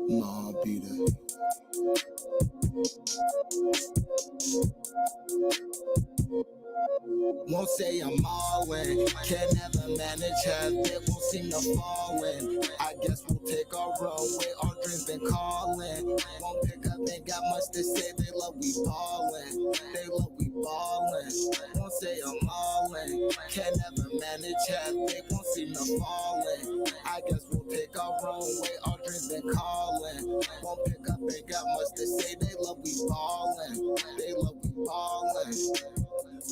Nah, beat it. Won't say I'm all in, can never manage half, it won't seem to fall in. I guess we'll take our own way, our dreams been calling. Won't pick up, ain't got much to say, they love we ballin', they love we ballin'. Won't say I'm all in, can never manage half, it won't seem to fall in. I guess we'll take our own way, our dreams been calling. Won't pick up, ain't got much to say, they love we ballin', they love we ballin'.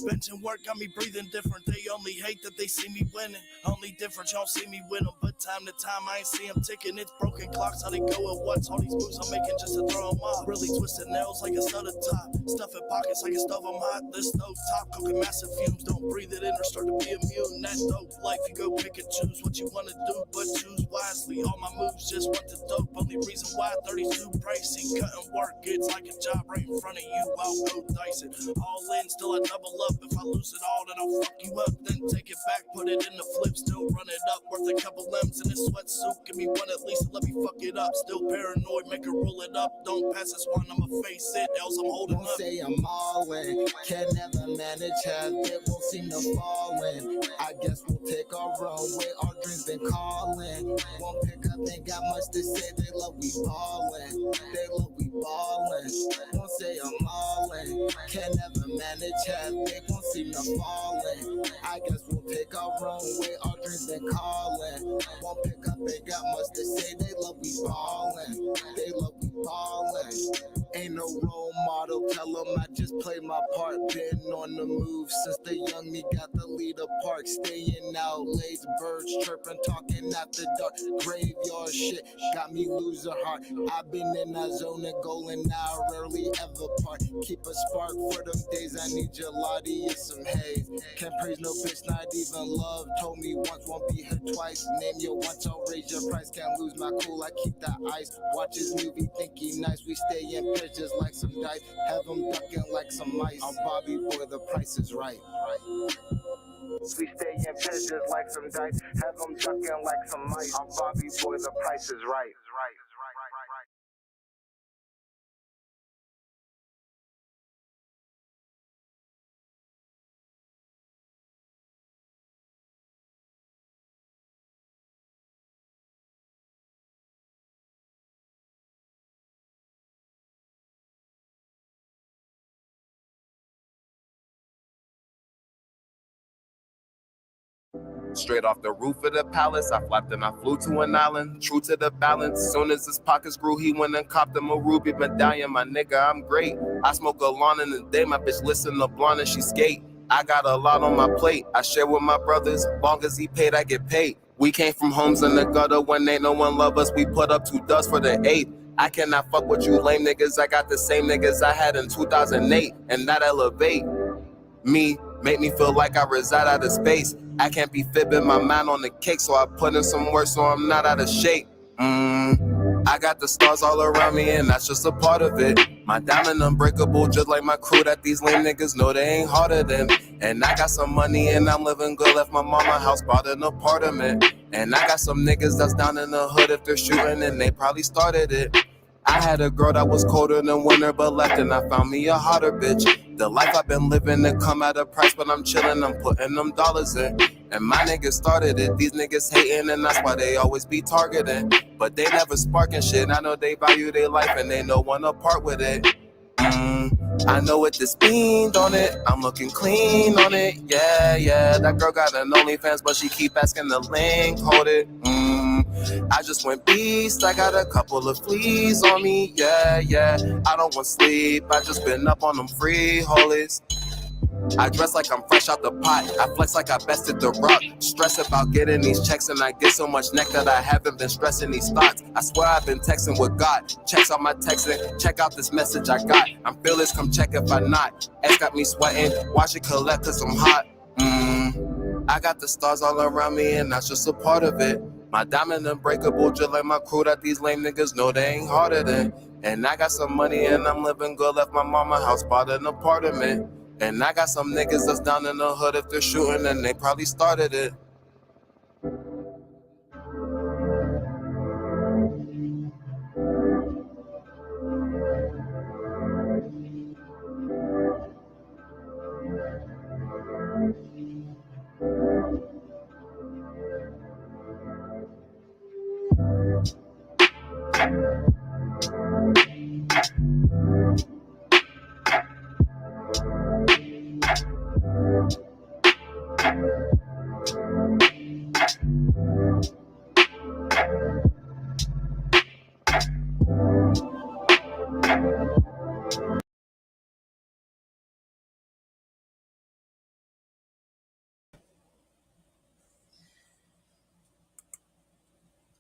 Bench and work got me breathing different. They only hate that they see me winning. Only difference, y'all see me win them. But time to time, I ain't see them ticking. It's broken clocks, how they go at once. All these moves I'm making just to throw them off. Really twisted nails like a soda top. Stuff in pockets like a stove I'm hot. This stove top, cooking massive fumes. Don't breathe it in or start to be immune. That dope life, you go pick and choose what you want to do, but choose wisely. All my moves just want the dope. Only reason why 32 pricey. Cutting work, it's like a job right in front of you. I'll go dice it. All in, still I double up. If I lose it all, then I'll fuck you up. Then take it back, put it in the flip, still run it up. Worth a couple M's in this sweatsuit. Give me one at least, let me fuck it up. Still paranoid, make her roll it up. Don't pass this one, I'ma face it, else I'm holding Won't up. say I'm all in, can never manage half, it won't seem to fall in. I guess we'll take our own way, our dreams been calling. Won't pick up, ain't got much to say, they love we ballin', they love we ballin'. Won't say I'm all in, can never manage half, it won't seem to fall in. I guess we'll take our own way, our dreams been calling. Won't pick up, ain't got much to say, they love we ballin', they love we ballin'. Ain't no role model, tell them I just play my part. Been on the move since the young me got the lead apart. Staying out late, birds chirping, talking after dark. Graveyard shit got me losing heart. I've been in that zone and going now, rarely ever part. Keep a spark for them days, I need gelati and some haze. Can't praise no bitch, not even love. Told me once, won't be here twice. Name your once, I'll raise your price. Can't lose my cool, I keep that ice. Watch his movie, think he nice. We stay in pitches like some dice. Have them ducking like some mice. I'm Bobby Boy, the price is right. We stay in pitches like some dice. Have them ducking like some mice. I'm Bobby Boy, the price is right. Straight off the roof of the palace, I flapped and I flew to an island. True to the balance, soon as his pockets grew, he went and copped him a ruby medallion. My nigga, I'm great. I smoke a lawn in the day, my bitch listen to blonde and she skate. I got a lot on my plate, I share with my brothers. Long as he paid, I get paid. We came from homes in the gutter when ain't no one love us. We put up 2 duds for the 8. I cannot fuck with you lame niggas. I got the same niggas I had in 2008, and that elevate me, make me feel like I reside out of space. I can't be fibbing my mind on the cake, so I put in some work so I'm not out of shape. I got the stars all around me and that's just a part of it. My diamond unbreakable just like my crew that these lame niggas know they ain't harder than. And I got some money and I'm living good, left my mama house, bought an apartment. And I got some niggas that's down in the hood, if they're shooting and they probably started it. I had a girl that was colder than winter but left, and I found me a hotter bitch. The life I've been living, it come at a price, but I'm chilling, I'm putting them dollars in. And my niggas started it, these niggas hating, and that's why they always be targeting. But they never sparking shit, I know they value their life and they no one apart with it. I know what this fiend on it, I'm looking clean on it, yeah. That girl got an OnlyFans, but she keep asking the link, hold it. I just went beast, I got a couple of fleas on me, yeah. I don't want sleep, I just been up on them free holies. I dress like I'm fresh out the pot, I flex like I bested the rock. Stress about getting these checks and I get so much neck that I haven't been stressing these thoughts. I swear I've been texting with God, checks on my texting, check out this message I got. I'm fearless, come check if I'm not. X got me sweating, watch it collect cause I'm hot. I got the stars all around me and that's just a part of it. My diamond unbreakable just like my crew that these lame niggas know they ain't harder than. And I got some money and I'm living good, left my mama house, bought an apartment. And I got some niggas that's down in the hood if they're shooting, and they probably started it.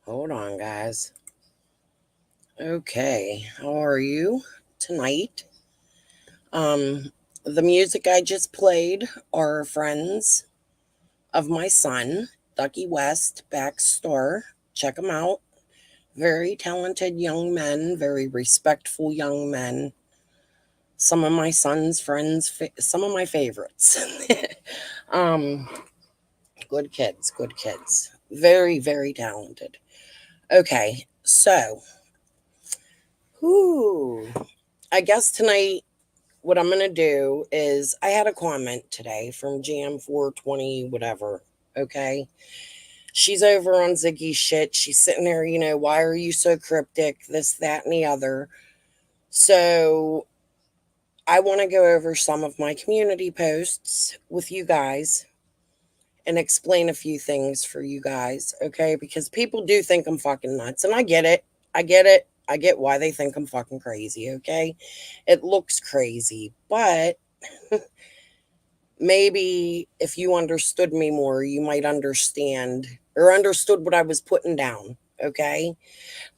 Hold on, guys. Okay, how are you tonight? The music I just played are friends of my son, Ducky West, Backstore. Check them out. Very talented young men, very respectful young men. Some of my son's friends, some of my favorites. um, good kids, good kids. Very, very talented. Okay, so, whoo, I guess tonight what I'm going to do is I had a comment today from Jam420, whatever. Okay. She's over on Ziggy's shit. She's sitting there, why are you so cryptic? This, that, and the other. So I want to go over some of my community posts with you guys and explain a few things for you guys. Okay. Because people do think I'm fucking nuts. And I get it. I get it. I get why they think I'm fucking crazy. Okay. It looks crazy, but maybe if you understood me more, you might understand or understood what I was putting down. Okay.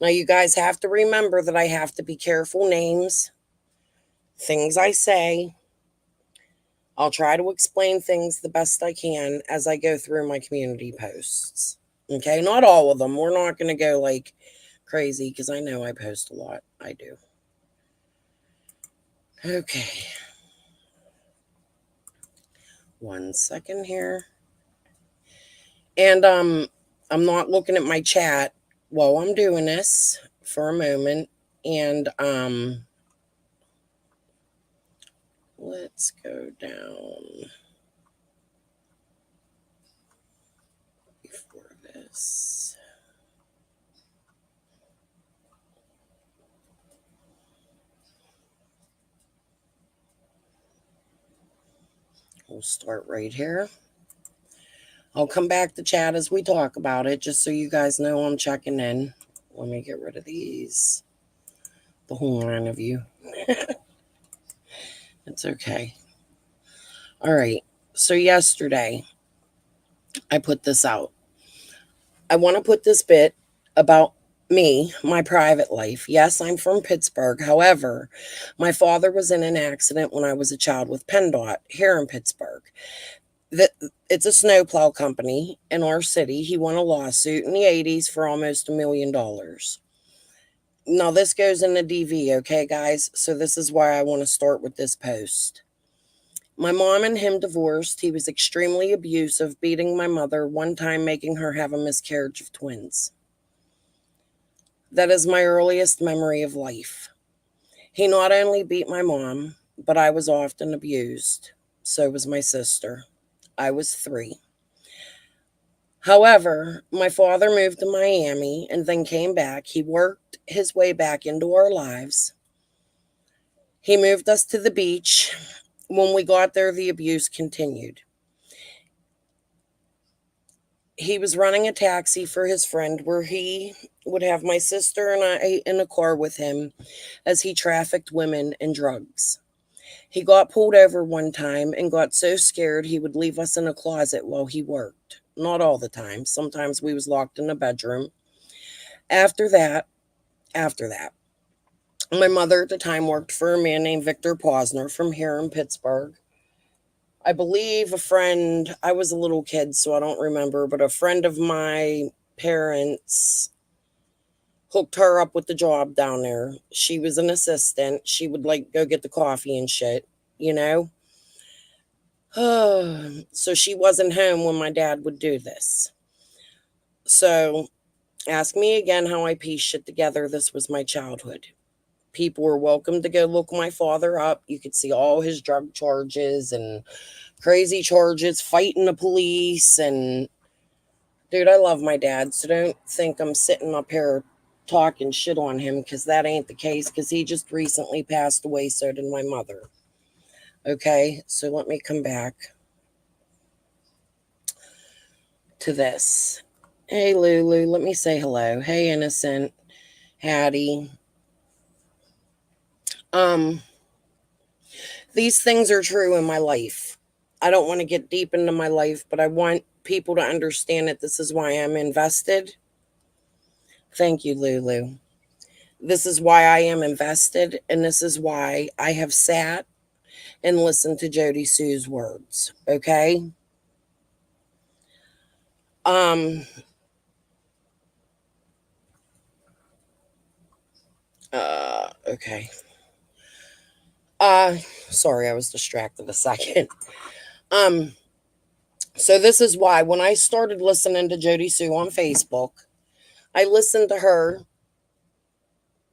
Now, you guys have to remember that I have to be careful names, things I say. I'll try to explain things the best I can as I go through my community posts. Okay. Not all of them. We're not going to go like crazy because I know I post a lot. I do. Okay. 1 second here. And I'm not looking at my chat while I'm doing this for a moment. And let's go down before this. We'll start right here. I'll come back to chat as we talk about it, just so you guys know I'm checking in. Let me get rid of these. The whole line of you. It's okay. All right. So yesterday, I put this out. I want to put this bit about me, my private life. Yes, I'm from Pittsburgh. However, my father was in an accident when I was a child with PennDOT here in Pittsburgh. It's a snowplow company in our city. He won a lawsuit in the 80s for almost $1 million. Now, this goes in the DV, okay, guys? So this is why I want to start with this post. My mom and him divorced. He was extremely abusive, beating my mother, one time making her have a miscarriage of twins. That is my earliest memory of life. He not only beat my mom, but I was often abused. So was my sister. I was 3. However, my father moved to Miami and then came back. He worked his way back into our lives. He moved us to the beach. When we got there, the abuse continued. He was running a taxi for his friend where he would have my sister and I in a car with him as he trafficked women and drugs. He got pulled over one time and got so scared he would leave us in a closet while he worked. Not all the time. Sometimes we was locked in a bedroom. After that, my mother at the time worked for a man named Victor Posner from here in Pittsburgh. I believe a friend, I was a little kid, so I don't remember, but a friend of my parents hooked her up with the job down there. She was an assistant. She would like go get the coffee and shit, you know? So she wasn't home when my dad would do this. So ask me again how I pieced shit together. This was my childhood. People were welcome to go look my father up. You could see all his drug charges and crazy charges, fighting the police. And dude, I love my dad. So don't think I'm sitting up here talking shit on him, because that ain't the case, because he just recently passed away. So did my mother. Okay, so let me come back to this. Hey, Lulu, let me say hello. Hey, Innocent. Hattie. Um, these things are true in my life. I don't want to get deep into my life, but I want people to understand that this is why I'm invested. Thank you, Lulu. This is why I am invested, and this is why I have sat and listened to Jody Sue's words. Okay? Um okay. Uh Sorry, I was distracted a second. Um so this is why when I started listening to Jody Sue on Facebook, I listened to her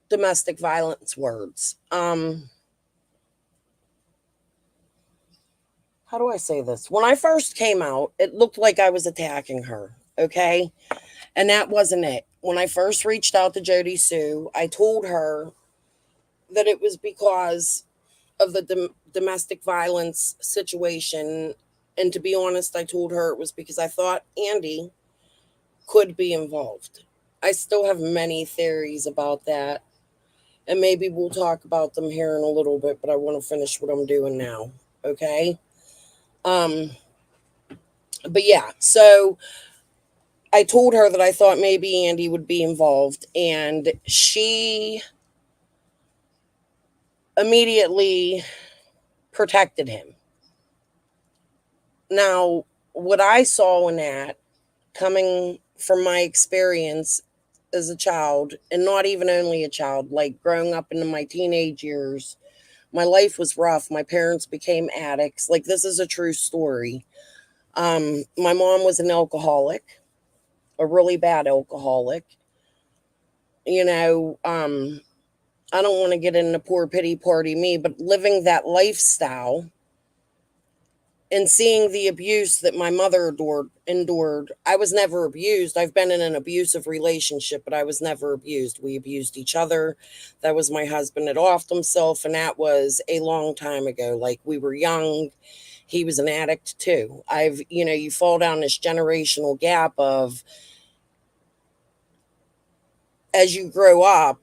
domestic violence words. How do I say this? When I first came out, it looked like I was attacking her, okay? And that wasn't it. When I first reached out to Jody Sue, I told her that it was because of the domestic violence situation. And to be honest, I told her it was because I thought Andy could be involved. I still have many theories about that. And maybe we'll talk about them here in a little bit, but I want to finish what I'm doing now. Okay? Um, but yeah, so I told her that I thought maybe Andy would be involved, and she immediately protected him. Now, what I saw in that, coming from my experience as a child, and not even only a child, like growing up into my teenage years, my life was rough. My parents became addicts. Like, this is a true story. My mom was an alcoholic, a really bad alcoholic. You know, I don't want to get into poor pity party me, but living that lifestyle and seeing the abuse that my mother endured. I was never abused. I've been in an abusive relationship, but I was never abused. We abused each other. That was my husband that offed himself, and that was a long time ago. Like, we were young. He was an addict too. You fall down this generational gap of, as you grow up,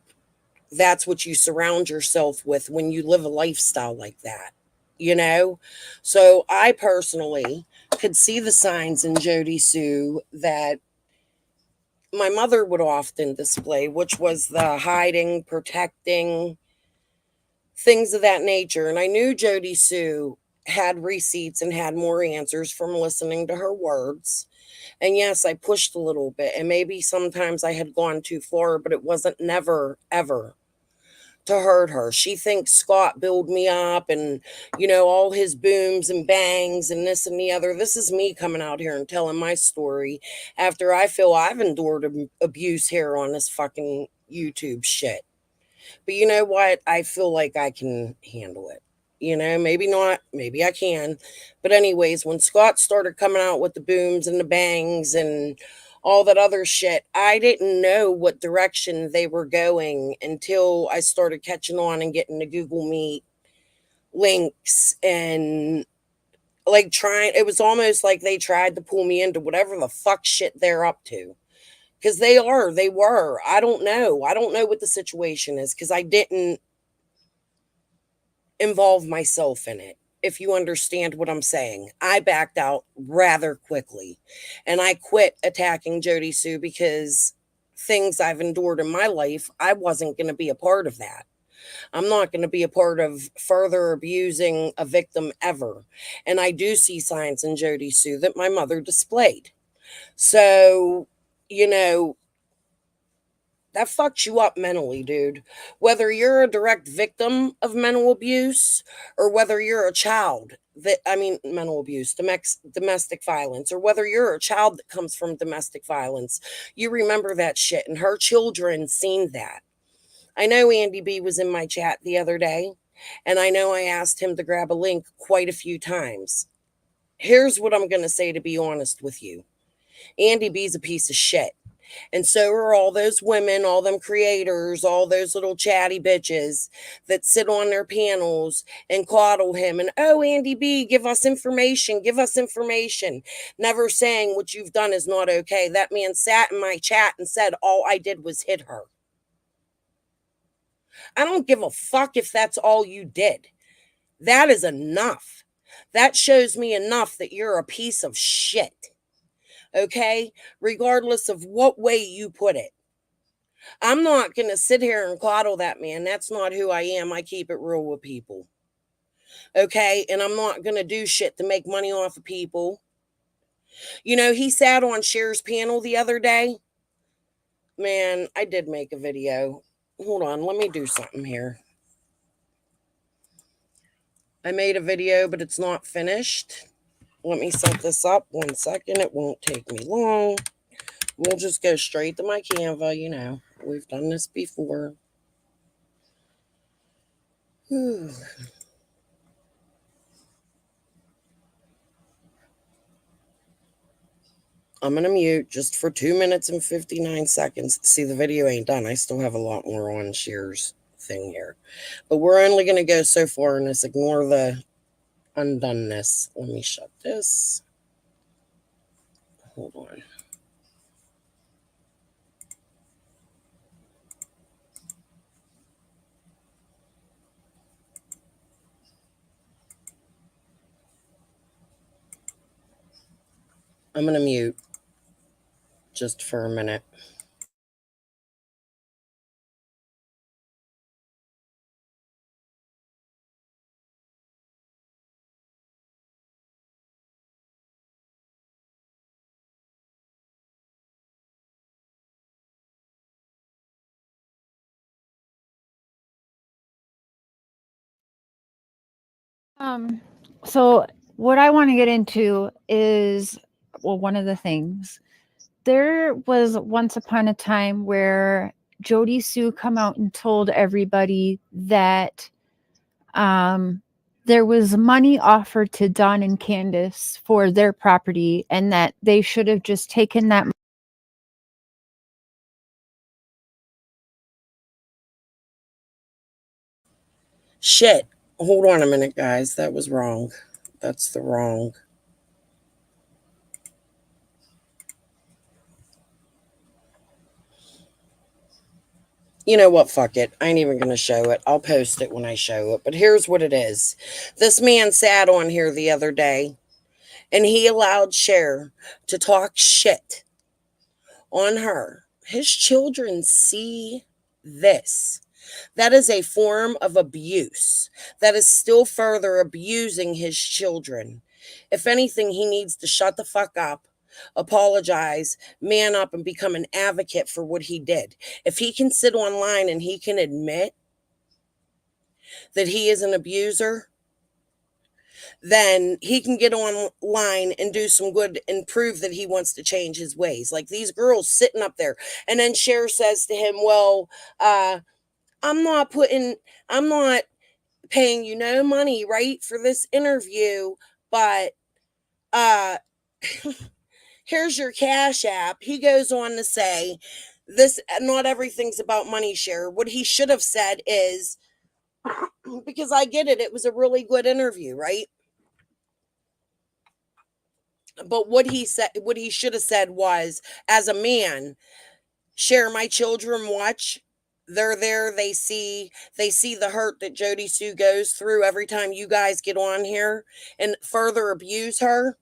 that's what you surround yourself with when you live a lifestyle like that, you know? So I personally could see the signs in Jody Sue that my mother would often display, which was the hiding, protecting, things of that nature. And I knew Jody Sue had receipts and had more answers from listening to her words. And yes, I pushed a little bit, and maybe sometimes I had gone too far, but it wasn't never, ever to hurt her. She thinks Scott built me up and, all his booms and bangs and this and the other. This is me coming out here and telling my story after I feel I've endured abuse here on this fucking YouTube shit. But you know what? I feel like I can handle it. Maybe not, maybe I can. But, anyways, when Scott started coming out with the booms and the bangs and all that other shit, I didn't know what direction they were going until I started catching on and getting the Google Meet links and it was almost like they tried to pull me into whatever the fuck shit they're up to. Because they were. I don't know. I don't know what the situation is because I didn't involve myself in it. If you understand what I'm saying, I backed out rather quickly and I quit attacking Jody Sue because things I've endured in my life, I wasn't going to be a part of that. I'm not going to be a part of further abusing a victim ever. And I do see signs in Jody Sue that my mother displayed. So, you know, that fucks you up mentally, dude. Whether you're a direct victim of mental abuse or whether you're a child mental abuse, domestic violence, or whether you're a child that comes from domestic violence, you remember that shit, and her children seen that. I know Andy B was in my chat the other day, and I know I asked him to grab a link quite a few times. Here's what I'm going to say, to be honest with you. Andy B's a piece of shit. And so are all those women, all them creators, all those little chatty bitches that sit on their panels and coddle him. And, oh, Andy B, give us information, give us information. Never saying what you've done is not okay. That man sat in my chat and said, all I did was hit her. I don't give a fuck if that's all you did. That is enough. That shows me enough that you're a piece of shit. Okay? Regardless of what way you put it. I'm not going to sit here and coddle that man. That's not who I am. I keep it real with people. Okay? And I'm not going to do shit to make money off of people. You know, he sat on Cher's panel the other day. Man, I did make a video. Hold on, let me do something here. I made a video, but it's not finished. Let me set this up 1 second. It won't take me long. We'll just go straight to my Canva. You know, we've done this before. Whew. I'm going to mute just for 2 minutes and 59 seconds. See, the video ain't done. I still have a lot more on Shear's thing here. But we're only going to go so far in this. Ignore the undoneness. Let me shut this. Hold on. I'm going to mute just for a minute. So what I want to get into is, well, one of the things. There was once upon a time where Jody Sue come out and told everybody that there was money offered to Don and Candace for their property, and that they should have just taken that. Shit. Hold on a minute, guys. That was wrong. That's the wrong. You know what? Fuck it. I ain't even going to show it. I'll post it when I show it. But here's what it is. This man sat on here the other day, and he allowed Cher to talk shit on her. His children see this. That is a form of abuse. That is still further abusing his children. If anything, he needs to shut the fuck up, apologize, man up, and become an advocate for what he did. If he can sit online and he can admit that he is an abuser, then he can get online and do some good and prove that he wants to change his ways. Like these girls sitting up there. And then Cher says to him, well, I'm not paying you no money, right, for this interview, but here's your Cash App. He goes on to say, this, not everything's about money, Cher. What he should have said is, because I get it, it was a really good interview, right? But what he should have said was, as a man, Cher, my children watch. They're there. They see the hurt that Jody Sue goes through every time you guys get on here and further abuse her.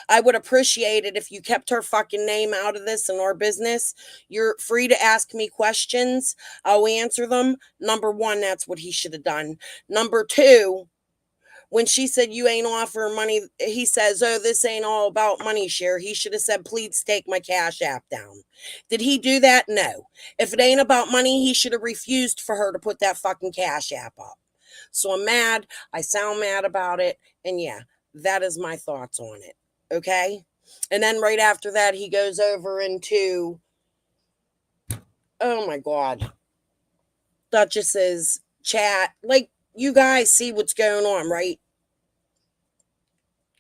I would appreciate it if you kept her fucking name out of this and our business. You're free to ask me questions. I'll answer them. Number one, that's what he should have done. Number two, when she said you ain't offering money, he says, oh, this ain't all about money, Cher. He should have said, please take my Cash App down. Did he do that? No. If it ain't about money, he should have refused for her to put that fucking Cash App up. So I'm mad. I sound mad about it. And yeah, that is my thoughts on it. Okay. And then right after that, he goes over into, oh my God, Duchess's chat. Like, you guys see what's going on, right?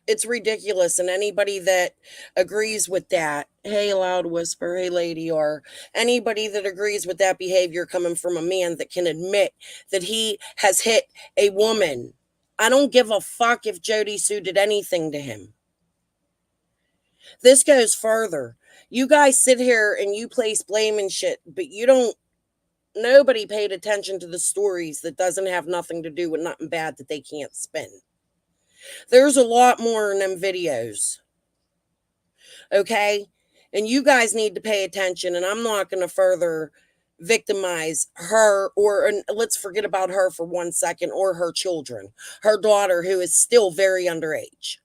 It's ridiculous. And anybody that agrees with that, hey, Loud Whisper, hey, Lady R, anybody that agrees with that behavior coming from a man that can admit that he has hit a woman, I don't give a fuck if Jody Sue did anything to him. This goes further. You guys sit here and you place blame and shit, but you don't, nobody paid attention to the stories that doesn't have nothing to do with nothing bad that they can't spin. There's a lot more in them videos. Okay? And you guys need to pay attention, and I'm not going to further victimize her, or let's forget about her for 1 second, or her children. Her daughter, who is still very underage.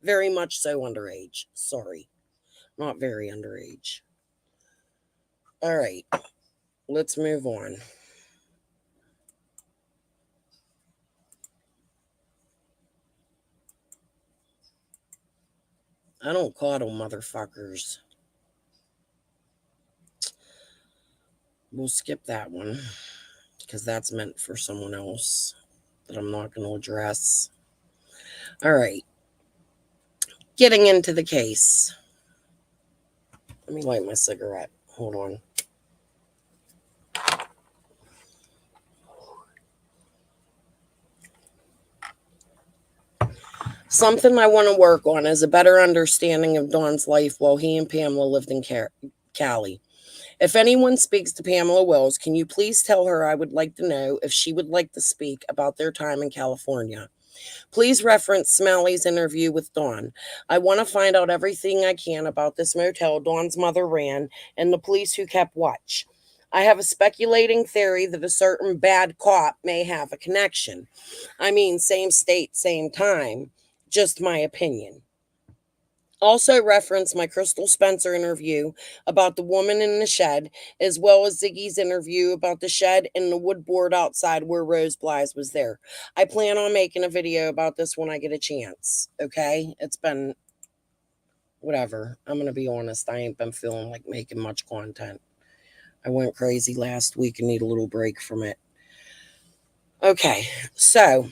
Very much so underage. Sorry. Not very underage. All right. Let's move on. I don't coddle motherfuckers. We'll skip that one because that's meant for someone else that I'm not going to address. All right. Getting into the case. Let me light my cigarette. Hold on. Something I want to work on is a better understanding of Dawn's life while he and Pamela lived in Cali. If anyone speaks to Pamela Wells, can you please tell her I would like to know if she would like to speak about their time in California? Please reference Smalley's interview with Dawn. I want to find out everything I can about this motel Dawn's mother ran and the police who kept watch. I have a speculating theory that a certain bad cop may have a connection. I mean, same state, same time. Just my opinion. Also reference my Crystal Spencer interview about the woman in the shed, as well as Ziggy's interview about the shed and the wood board outside where Rose Blythe was there. I plan on making a video about this when I get a chance. Okay? It's been whatever. I'm going to be honest. I ain't been feeling like making much content. I went crazy last week and need a little break from it. Okay. So,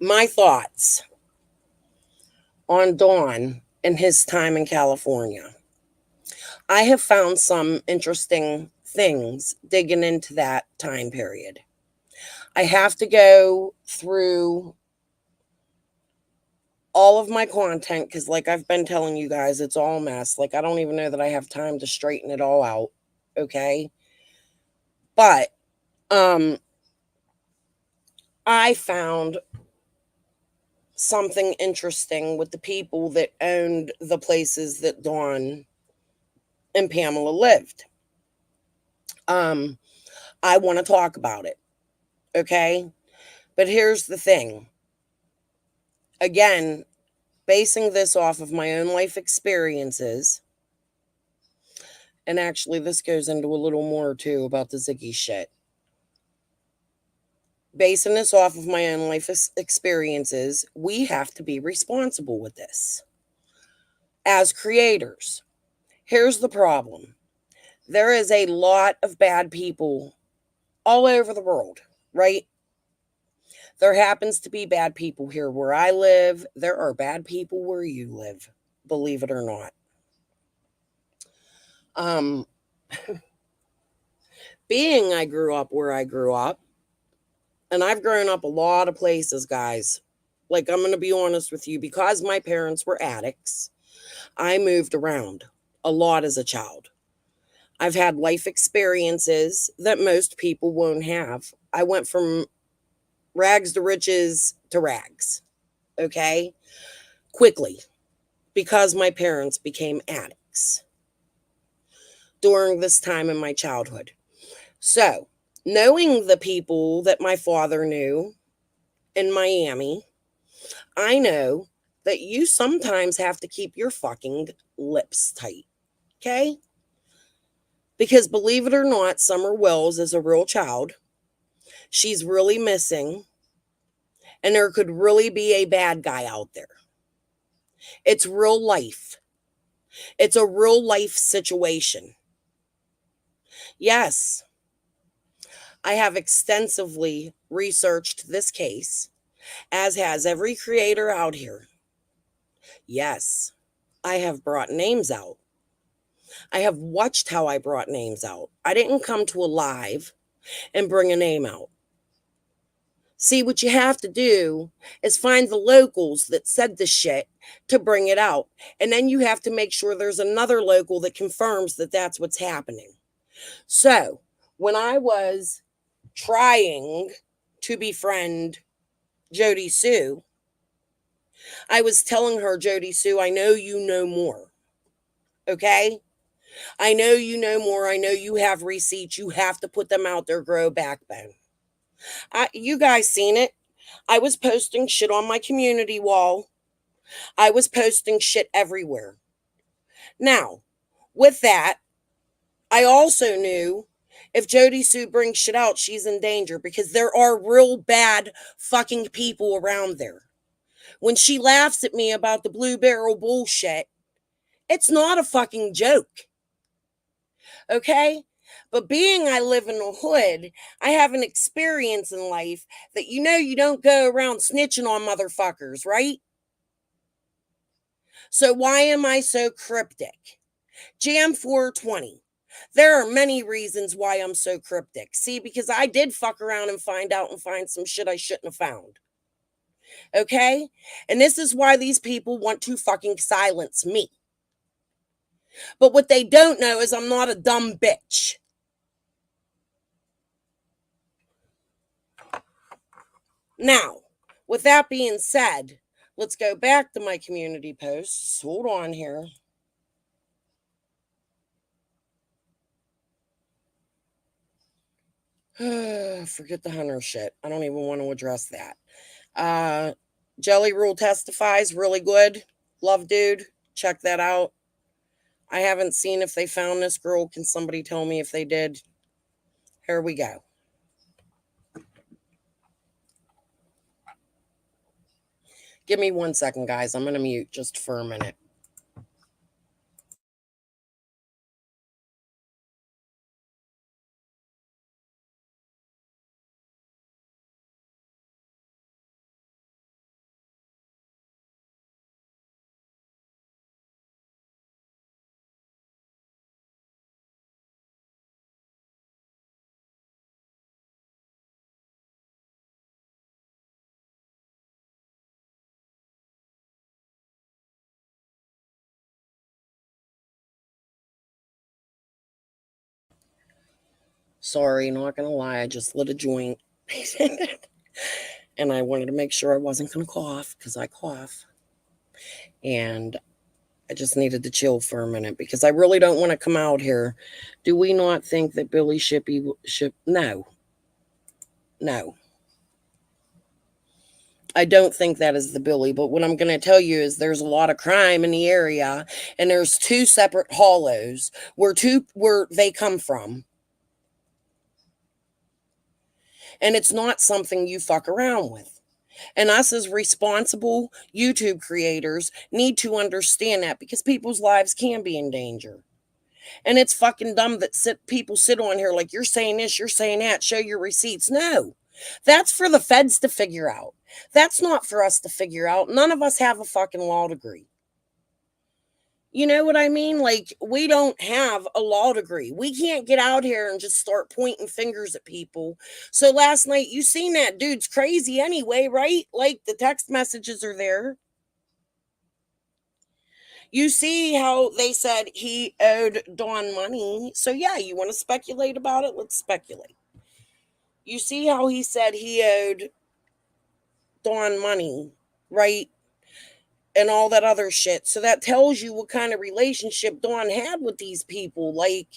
my thoughts on Dawn and his time in California. I have found some interesting things digging into that time period. I have to go through all of my content because, like I've been telling you guys, it's all a mess. Like, I don't even know that I have time to straighten it all out. Okay? But I found something interesting with the people that owned the places that Dawn and Pamela lived. I want to talk about it. Okay? But here's the thing. Again, basing this off of my own life experiences, and actually this goes into a little more too about the Ziggy shit. Basing this off of my own life experiences, we have to be responsible with this. As creators, here's the problem. There is a lot of bad people all over the world, right? There happens to be bad people here where I live. There are bad people where you live, believe it or not. Being I grew up where I grew up, and I've grown up a lot of places, guys. Like, I'm going to be honest with you, because my parents were addicts, I moved around a lot as a child. I've had life experiences that most people won't have. I went from rags to riches to rags, okay? Quickly, because my parents became addicts during this time in my childhood. So, knowing the people that my father knew in Miami, I know that you sometimes have to keep your fucking lips tight, okay? Because believe it or not, Summer Wells is a real child. she's really missing, and there could really be a bad guy out there. It's real life. It's a real life situation. Yes, I have extensively researched this case, as has every creator out here. Yes, I have brought names out. I have watched how I brought names out. I didn't come to a live and bring a name out. See, what you have to do is find the locals that said the shit to bring it out. And then you have to make sure there's another local that confirms that that's what's happening. So, when I was trying to befriend Jody Sue, I was telling her, Jody Sue, I know you know more. Okay? I know you know more. I know you have receipts. You have to put them out there, grow backbone. You guys seen it. I was posting shit on my community wall. I was posting shit everywhere. Now, with that, I also knew if Jody Sue brings shit out, she's in danger because there are real bad fucking people around there. When she laughs at me about the Blue Barrel bullshit, it's not a fucking joke. Okay? But being I live in the hood, I have an experience in life that you don't go around snitching on motherfuckers, right? So why am I so cryptic? Jam 420. There are many reasons why I'm so cryptic. See, because I did fuck around and find some shit I shouldn't have found. Okay? And this is why these people want to fucking silence me. But what they don't know is I'm not a dumb bitch. Now, with that being said, let's go back to my community posts. Hold on here. Forget the Hunter shit. I don't even want to address that. Jelly Rule testifies, really good. Love dude. Check that out. I haven't seen if they found this girl. Can somebody tell me if they did? Here we go. Give me 1 second, guys. I'm going to mute just for a minute. Sorry, not going to lie. I just lit a joint. And I wanted to make sure I wasn't going to cough because I cough. And I just needed to chill for a minute because I really don't want to come out here. Do we not think that Billy Shippey should? No. No. I don't think that is the Billy, but what I'm going to tell you is there's a lot of crime in the area, and there's two separate hollows where they come from. And it's not something you fuck around with. And us as responsible YouTube creators need to understand that because people's lives can be in danger. And it's fucking dumb that people sit on here like, you're saying this, you're saying that, show your receipts. No, that's for the feds to figure out. That's not for us to figure out. None of us have a fucking law degree. You know what I mean? Like, we don't have a law degree. We can't get out here and just start pointing fingers at people. So last night, you seen that dude's crazy anyway, right? Like, the text messages are there. You see how they said he owed Dawn money. So yeah, you want to speculate about it? Let's speculate. You see how he said he owed Dawn money, right? And all that other shit. So that tells you what kind of relationship Dawn had with these people. Like,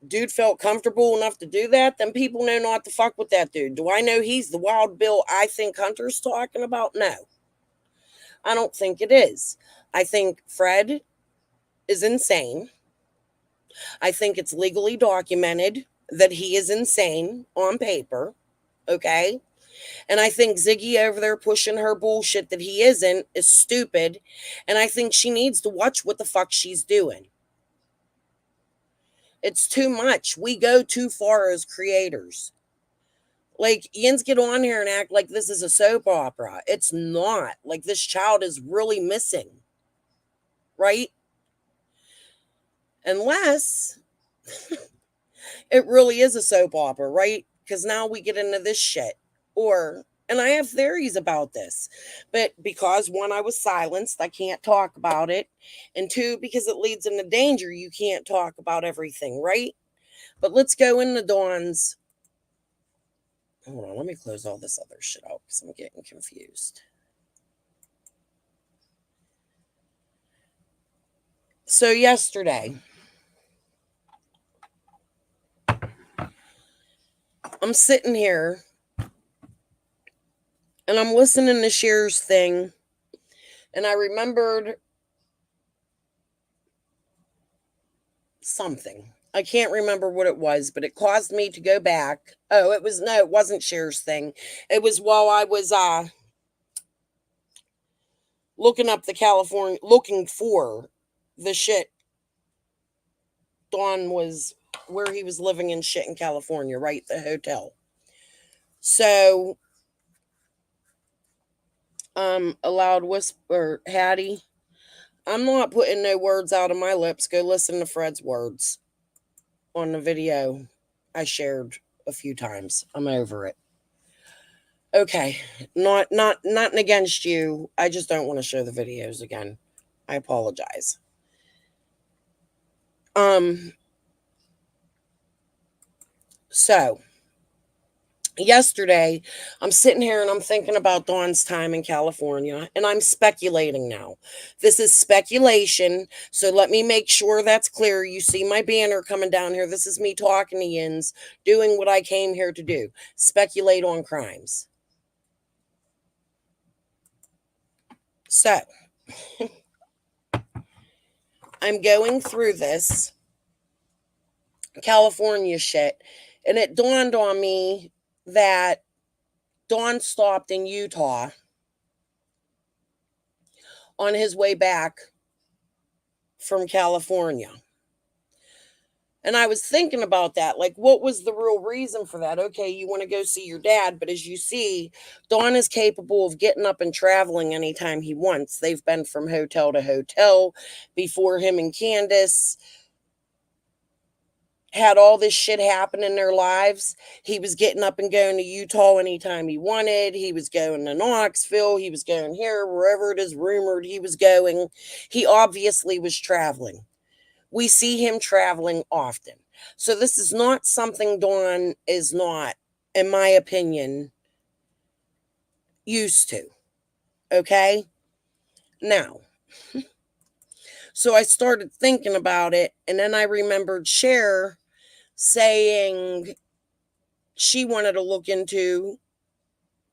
dude felt comfortable enough to do that, then people know not to fuck with that dude. Do I know he's the Wild Bill I think Hunter's talking about? No. I don't think it is. I think Fred is insane. I think it's legally documented that he is insane on paper. Okay? And I think Ziggy over there pushing her bullshit that he isn't is stupid. And I think she needs to watch what the fuck she's doing. It's too much. We go too far as creators. Like, yins get on here and act like this is a soap opera. It's not. Like, this child is really missing. Right? Unless it really is a soap opera, right? Because now we get into this shit. And I have theories about this. But because one, I was silenced, I can't talk about it. And two, because it leads into danger, you can't talk about everything, right? But let's go into Dawn's. Hold on, let me close all this other shit out because I'm getting confused. So yesterday, I'm sitting here and I'm listening to Cher's thing, and I remembered something. I can't remember what it was, but it caused me to go back. Oh, it wasn't Cher's thing. It was while I was looking for the shit. Dawn was where he was living and shit in California, right? The hotel. So, a loud whisper, Hattie, I'm not putting no words out of my lips. Go listen to Fred's words on the video I shared a few times. I'm over it. Okay, nothing against you. I just don't want to show the videos again. I apologize. So yesterday, I'm sitting here and I'm thinking about Dawn's time in California, and I'm speculating now. This is speculation, so let me make sure that's clear. You see my banner coming down here. This is me talking to yins, doing what I came here to do. Speculate on crimes. So, I'm going through this California shit, and it dawned on me that Dawn stopped in Utah on his way back from California. And I was thinking about that. Like, what was the real reason for that? Okay, you want to go see your dad, but as you see, Dawn is capable of getting up and traveling anytime he wants. They've been from hotel to hotel before him and Candace had all this shit happen in their lives. He was getting up and going to Utah anytime he wanted. He was going to Knoxville. He was going here, wherever it is rumored he was going. He obviously was traveling. We see him traveling often. So this is not something Dawn is not, in my opinion, used to. Okay? Now, so I started thinking about it, and then I remembered Cher saying she wanted to look into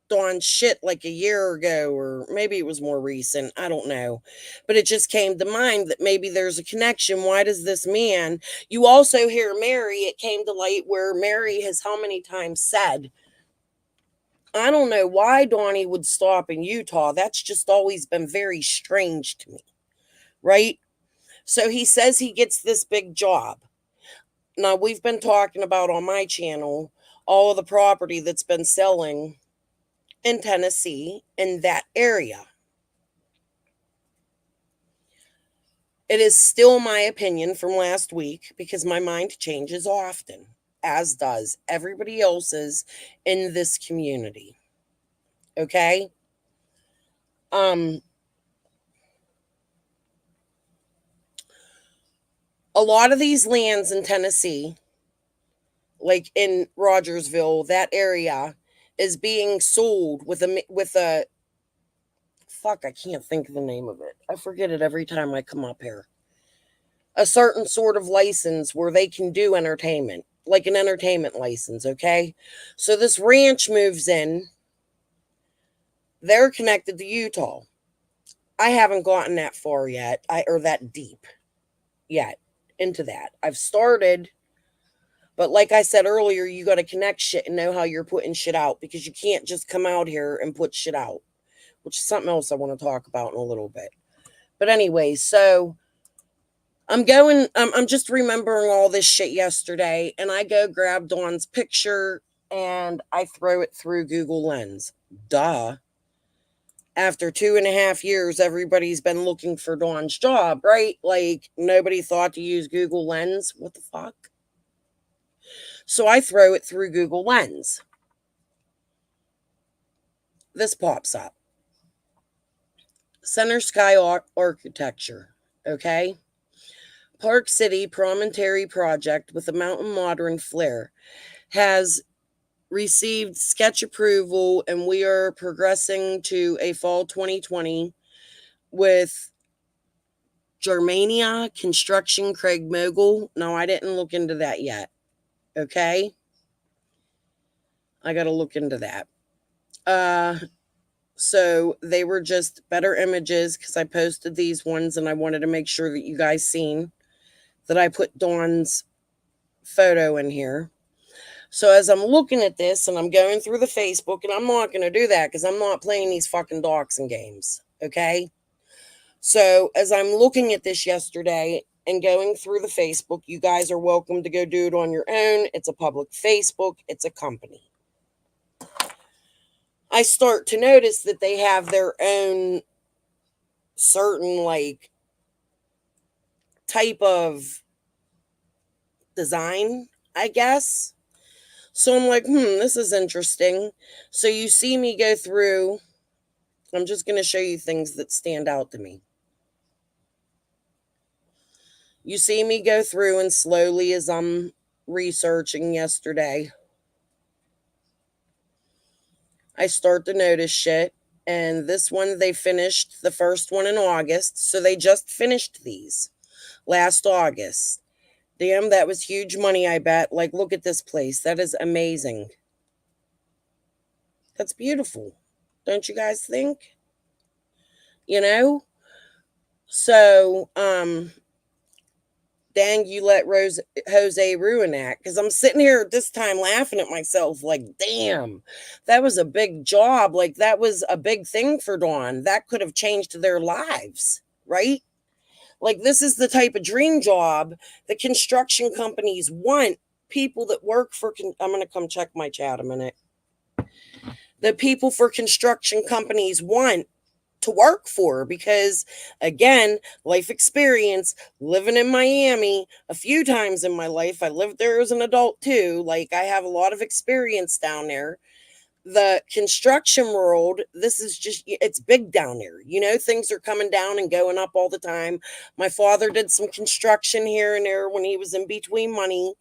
Dawn's shit like a year ago, or maybe it was more recent. I don't know. But it just came to mind that maybe there's a connection. Why does this man? You also hear Mary. It came to light where Mary has how many times said, I don't know why Donnie would stop in Utah. That's just always been very strange to me. Right? So he says he gets this big job. Now, we've been talking about on my channel all of the property that's been selling in Tennessee, in that area. It is still my opinion from last week because my mind changes often, as does everybody else's in this community. Okay? A lot of these lands in Tennessee, like in Rogersville, that area, is being sold with a fuck, I can't think of the name of it. I forget it every time I come up here. A certain sort of license where they can do entertainment, like an entertainment license, okay? So this ranch moves in. They're connected to Utah. I haven't gotten that far yet, or that deep yet into that. I've started But like I said earlier, you got to connect shit and know how you're putting shit out, because you can't just come out here and put shit out, which is something else I want to talk about in a little bit. But anyway, so I'm just remembering all this shit yesterday, and I go grab Dawn's picture and I throw it through Google Lens. Duh. After 2.5 years, everybody's been looking for Dawn's job, right? Like, nobody thought to use Google Lens. What the fuck? So I throw it through Google Lens. This pops up. Center Sky Architecture, okay? Park City Promontory Project with a mountain modern flair has received sketch approval, and we are progressing to a fall 2020 with Germania Construction Craig Mogul. No, I didn't look into that yet. Okay? I got to look into that. So they were just better images, because I posted these ones and I wanted to make sure that you guys seen that I put Dawn's photo in here. So as I'm looking at this and I'm going through the Facebook, and I'm not going to do that because I'm not playing these fucking doxing games, okay? So as I'm looking at this yesterday and going through the Facebook, you guys are welcome to go do it on your own. It's a public Facebook. It's a company. I start to notice that they have their own certain, like, type of design, I guess. So I'm like, this is interesting. So you see me go through. I'm just going to show you things that stand out to me. You see me go through, and slowly, as I'm researching yesterday, I start to notice shit. And this one, they finished the first one in August. So they just finished these last August. Damn, that was huge money, I bet. Like, look at this place. That is amazing. That's beautiful. Don't you guys think? You know? So, dang, you let Jose ruin that. Because I'm sitting here at this time laughing at myself like, damn, that was a big job. Like, that was a big thing for Dawn. That could have changed their lives, right? Like, this is the type of dream job that construction companies want people that work for. I'm going to come check my chat a minute. The people for construction companies want to work for, because, again, life experience, living in Miami a few times in my life. I lived there as an adult too. Like, I have a lot of experience down there. The construction world, this is just, it's big down there. You know, things are coming down and going up all the time. My father did some construction here and there when he was in between money.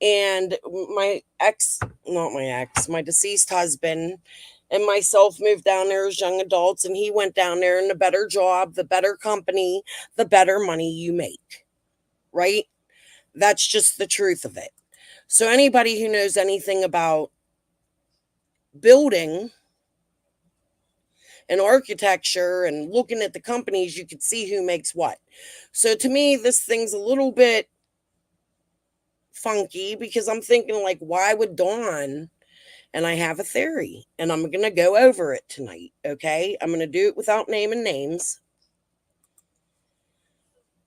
And my deceased husband and myself moved down there as young adults, and he went down there, and the better job, the better company, the better money you make, right? That's just the truth of it. So anybody who knows anything about building and architecture and looking at the companies, you could see who makes what. So to me, this thing's a little bit funky, because I'm thinking, like, why would Dawn? And I have a theory, and I'm going to go over it tonight, okay? I'm going to do it without naming names.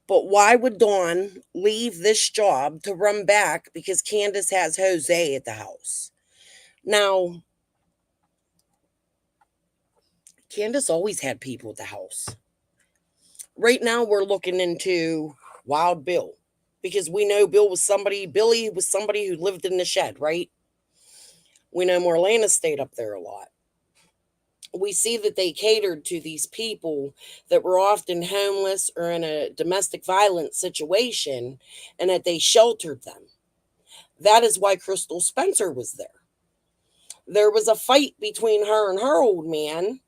But why would Dawn leave this job to run back because Candace has Jose at the house? Now, Candace always had people at the house. Right now, we're looking into Wild Bill, because we know Billy was somebody who lived in the shed, right? We know Marlena stayed up there a lot. We see that they catered to these people that were often homeless or in a domestic violence situation, and that they sheltered them. That is why Crystal Spencer was there. There was a fight between her and her old man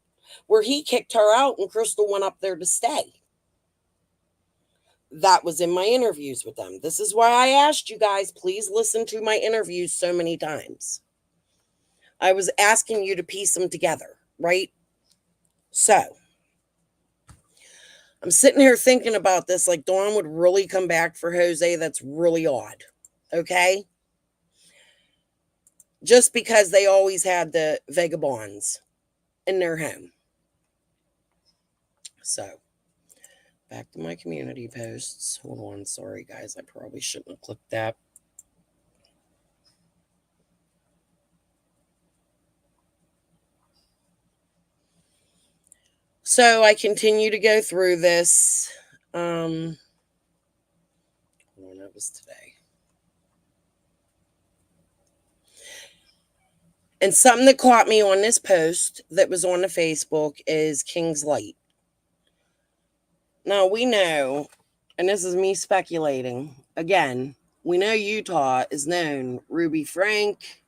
where he kicked her out and Crystal went up there to stay. That was in my interviews with them. This is why I asked you guys, please listen to my interviews so many times. I was asking you to piece them together, right? So, I'm sitting here thinking about this, like, Dawn would really come back for Jose. That's really odd, okay? just because they always had the vagabonds in their home. So, back to my community posts. Hold on. Sorry, guys. I probably shouldn't have clicked that. So, I continue to go through this. Hold on, that was today. And something that caught me on this post that was on the Facebook is King's Light. Now, we know, and this is me speculating, again, we know Utah is known. Ruby Frank,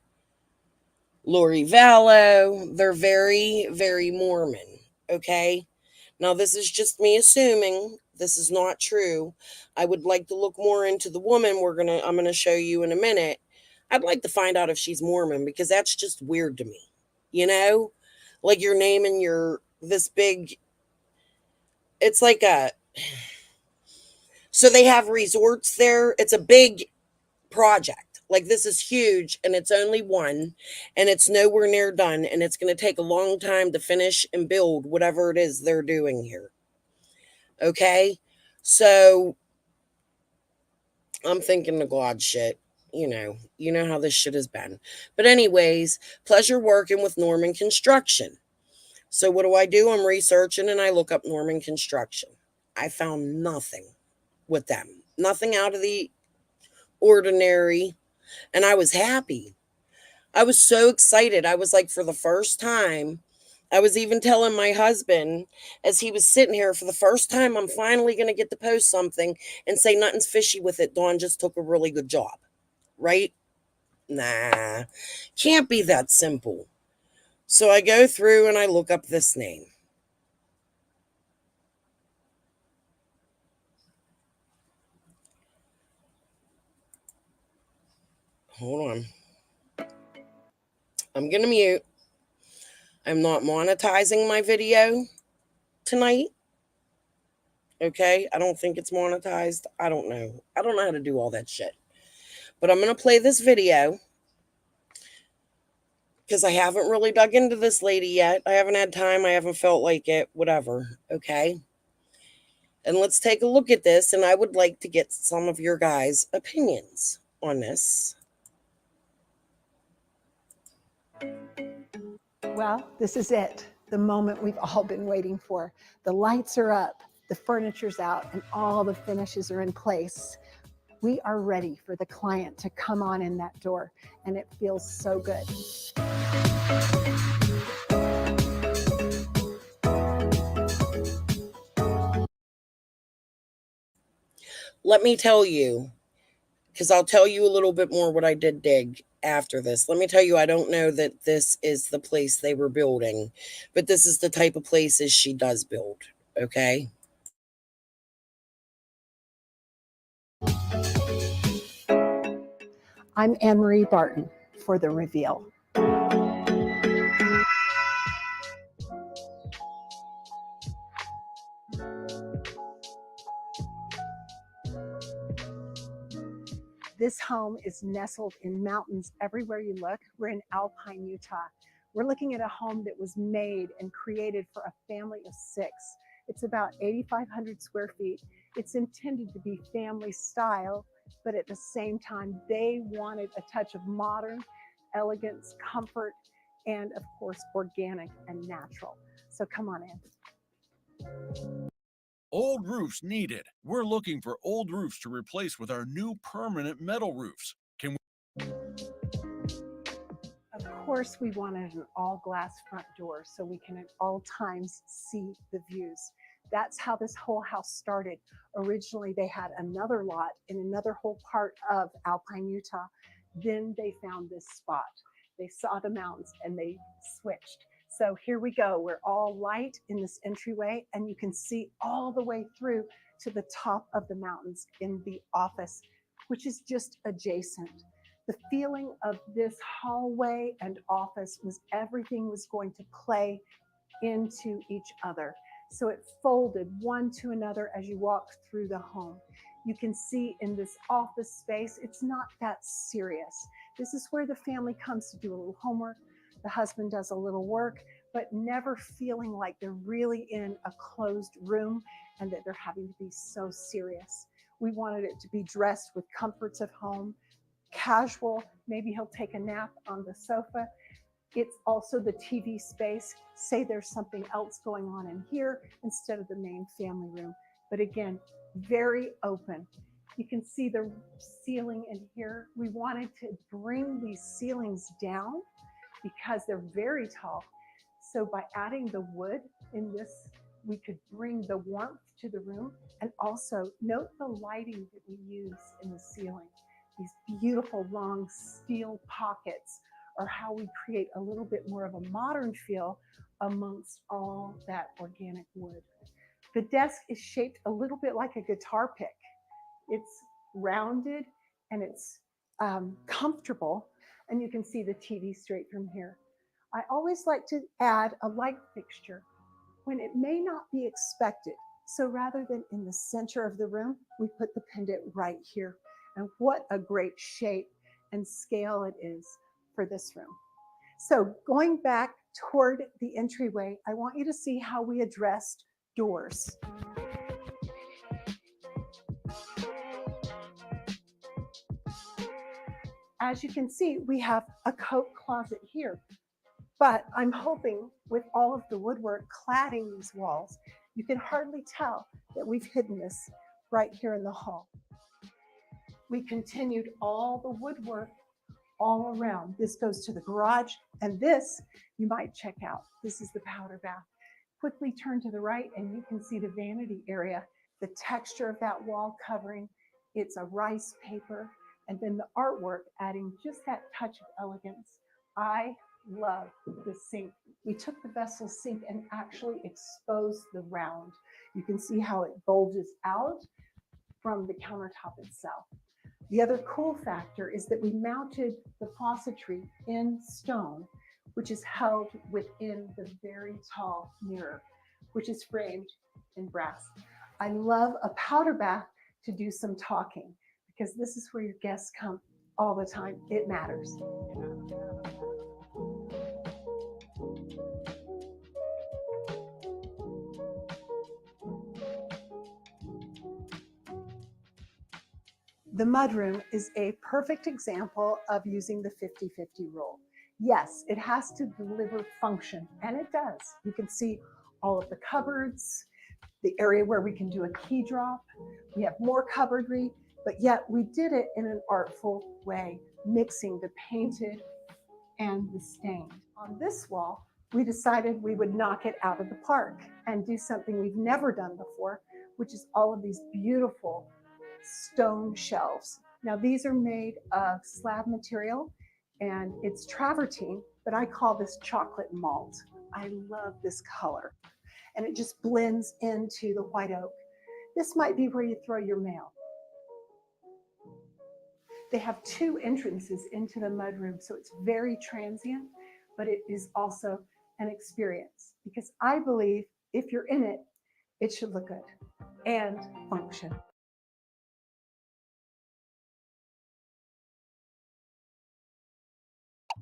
Lori Vallow, they're very, very Mormon, okay? Now, this is just me assuming. This is not true. I would like to look more into the woman I'm gonna show you in a minute. I'd like to find out if she's Mormon because that's just weird to me. You know? Like you're naming this big, it's like so they have resorts there. It's a big project. Like this is huge and it's only one and it's nowhere near done and it's going to take a long time to finish and build whatever it is they're doing here. Okay? So I'm thinking the God shit. You know how this shit has been. But anyways, pleasure working with Norman Construction. So what do? I'm researching and I look up Norman Construction. I found nothing with them. Nothing out of the ordinary. And I was happy. I was so excited. I was like, for the first time, I was even telling my husband as he was sitting here, for the first time, I'm finally going to get to post something and say nothing's fishy with it. Dawn just took a really good job, right? Nah, can't be that simple. So I go through and I look up this name. Hold on. I'm going to mute. I'm not monetizing my video tonight. Okay? I don't think it's monetized. I don't know. I don't know how to do all that shit. But I'm going to play this video because I haven't really dug into this lady yet. I haven't had time. I haven't felt like it. Whatever. Okay? And let's take a look at this. And I would like to get some of your guys' opinions on this. Well, this is it, the moment we've all been waiting for. The lights are up, the furniture's out, and all the finishes are in place. We are ready for the client to come on in that door, and it feels so good. Let me tell you, because I'll tell you a little bit more what I did dig after this. Let me tell you, I don't know that this is the place they were building, but this is the type of places she does build. Okay? I'm Anne-Marie Barton for The Reveal. This home is nestled in mountains everywhere you look. We're in Alpine, Utah. We're looking at a home that was made and created for a family of 6. It's about 8,500 square feet. It's intended to be family style, but at the same time, they wanted a touch of modern elegance, comfort, and of course, organic and natural. So come on in. Old roofs needed. We're looking for old roofs to replace with our new permanent metal roofs. Can we? Of course, we wanted an all-glass front door so we can at all times see the views. That's how this whole house started. Originally, they had another lot in another whole part of Alpine, Utah. Then they found this spot. They saw the mountains and they switched. So here we go. We're all light in this entryway, and you can see all the way through to the top of the mountains in the office, which is just adjacent. The feeling of this hallway and office was everything was going to play into each other. So it folded one to another as you walk through the home. You can see in this office space, it's not that serious. This is where the family comes to do a little homework. The husband does a little work, but never feeling like they're really in a closed room and that they're having to be so serious. We wanted it to be dressed with comforts of home, casual. Maybe he'll take a nap on the sofa. It's also the TV space. Say there's something else going on in here instead of the main family room. But again, very open. You can see the ceiling in here. We wanted to bring these ceilings down because they're very tall. So by adding the wood in this, we could bring the warmth to the room. And also note the lighting that we use in the ceiling. These beautiful long steel pockets are how we create a little bit more of a modern feel amongst all that organic wood. The desk is shaped a little bit like a guitar pick. It's rounded and it's comfortable, and you can see the TV straight from here. I always like to add a light fixture when it may not be expected. So rather than in the center of the room, we put the pendant right here. And what a great shape and scale it is for this room. So going back toward the entryway, I want you to see how we addressed doors. As you can see, we have a coat closet here, but I'm hoping with all of the woodwork cladding these walls, you can hardly tell that we've hidden this right here in the hall. We continued all the woodwork all around. This goes to the garage, and this you might check out. This is the powder bath. Quickly turn to the right and you can see the vanity area, the texture of that wall covering. It's a rice paper, and then the artwork adding just that touch of elegance. I love the sink. We took the vessel sink and actually exposed the round. You can see how it bulges out from the countertop itself. The other cool factor is that we mounted the faucetry in stone, which is held within the very tall mirror, which is framed in brass. I love a powder bath to do some talking, because this is where your guests come all the time. It matters. The mudroom is a perfect example of using the 50-50 rule. Yes, it has to deliver function, and it does. You can see all of the cupboards, the area where we can do a key drop. We have more cupboardry, but yet we did it in an artful way, mixing the painted and the stained. On this wall, we decided we would knock it out of the park and do something we've never done before, which is all of these beautiful stone shelves. Now these are made of slab material and it's travertine, but I call this chocolate malt. I love this color and it just blends into the white oak. This might be where you throw your mail. They have two entrances into the mudroom, so it's very transient, but it is also an experience, because I believe if you're in it, it should look good and function.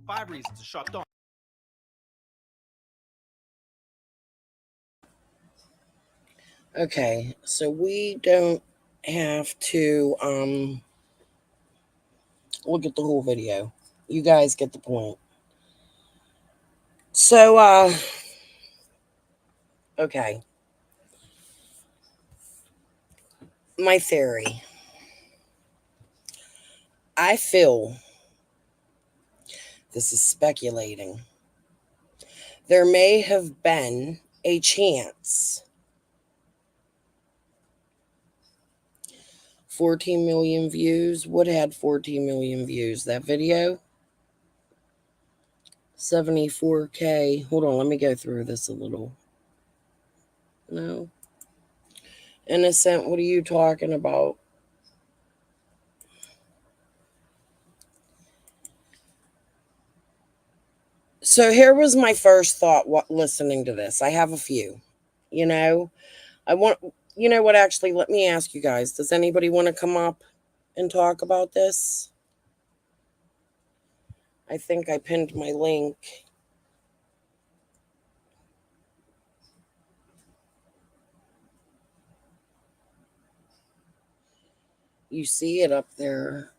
Five reasons to shut down. Okay, so we don't have to look at the whole video. You guys get the point. So okay. My theory. I feel, this is speculating, there may have been a chance 14 million views. What had 14 million views? That video? 74K. Hold on, let me go through this a little. No. Innocent, what are you talking about? So here was my first thought listening to this. I have a few. You know what, actually, let me ask you guys, does anybody want to come up and talk about this? I think I pinned my link. You see it up there.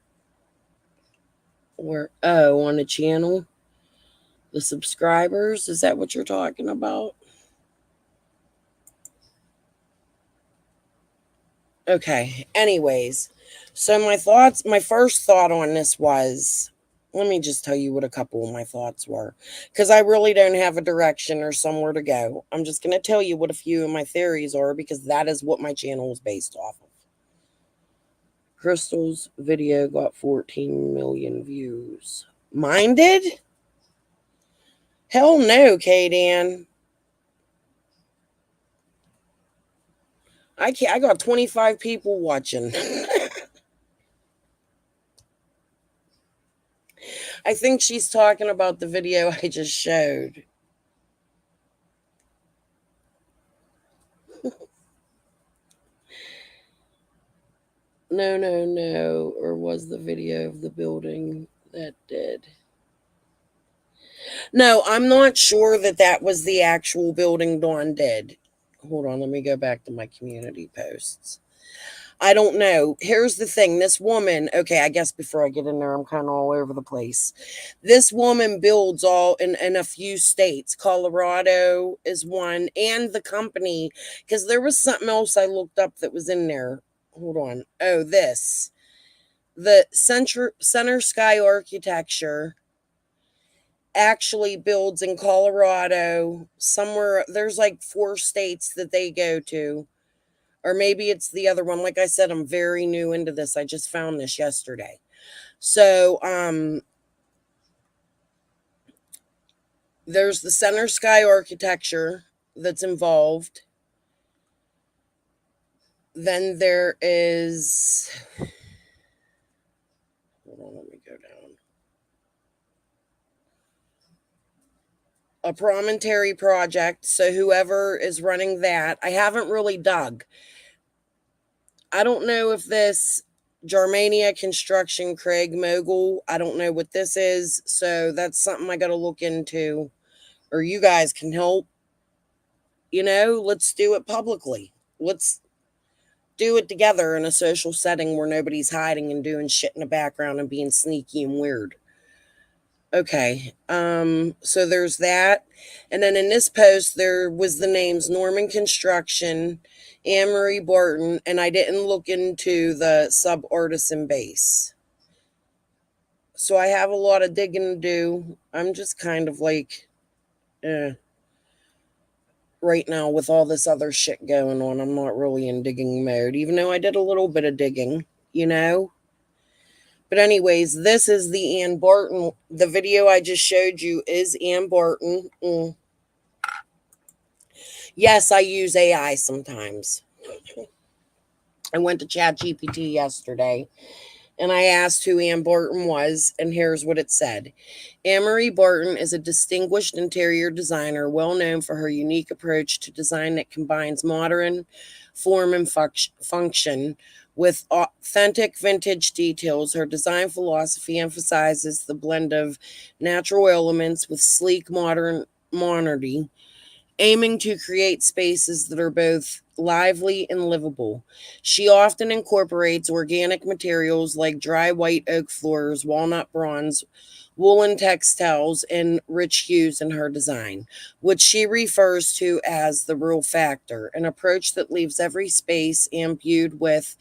Where, oh, on the channel? The subscribers? Is that what you're talking about? Okay. Anyways, so my first thought on this was, let me just tell you what a couple of my thoughts were, because I really don't have a direction or somewhere to go. I'm just going to tell you what a few of my theories are, because that is what my channel is based off of. Crystal's video got 14 million views. Mine did? Hell no, K-Dan. I got 25 people watching. I think she's talking about the video I just showed. No. Or was the video of the building that did? No, I'm not sure that was the actual building Dawn did. Hold on, let me go back to my community posts. I don't know. Here's the thing. This woman, okay, I guess before I get in there, I'm kind of all over the place. This woman builds all in a few states. Colorado is one, and the company, because there was something else I looked up that was in there. Hold on. Oh, this. The Center Sky Architecture actually builds in Colorado. Somewhere, there's like 4 states that they go to. Or maybe it's the other one. Like I said, I'm very new into this. I just found this yesterday. So, there's the Center Sky Architecture that's involved. Then there is, hold on, let me go down. A promontory project. So whoever is running that, I haven't really dug. I don't know if this Germania Construction Craig Mogul, I don't know what this is. So that's something I got to look into, or you guys can help. Let's do it publicly. Let's do it together in a social setting where nobody's hiding and doing shit in the background and being sneaky and weird. Okay. So there's that. And then in this post, there was the names Norman Construction, Anne-Marie Barton, and I didn't look into the sub-artisan base. So I have a lot of digging to do. I'm just kind of like, right now with all this other shit going on. I'm not really in digging mode, even though I did a little bit of digging, But anyways, this is the Ann Barton. The video I just showed you is Ann Barton. Yes, I use AI sometimes. I went to ChatGPT yesterday and I asked who Ann Barton was, and here's what it said. Anne-Marie Barton is a distinguished interior designer, well known for her unique approach to design that combines modern form and function with authentic vintage details. Her design philosophy emphasizes the blend of natural elements with sleek modernity, aiming to create spaces that are both lively and livable. She often incorporates organic materials like dry white oak floors, walnut bronze, woolen textiles, and rich hues in her design, which she refers to as the real factor, an approach that leaves every space imbued with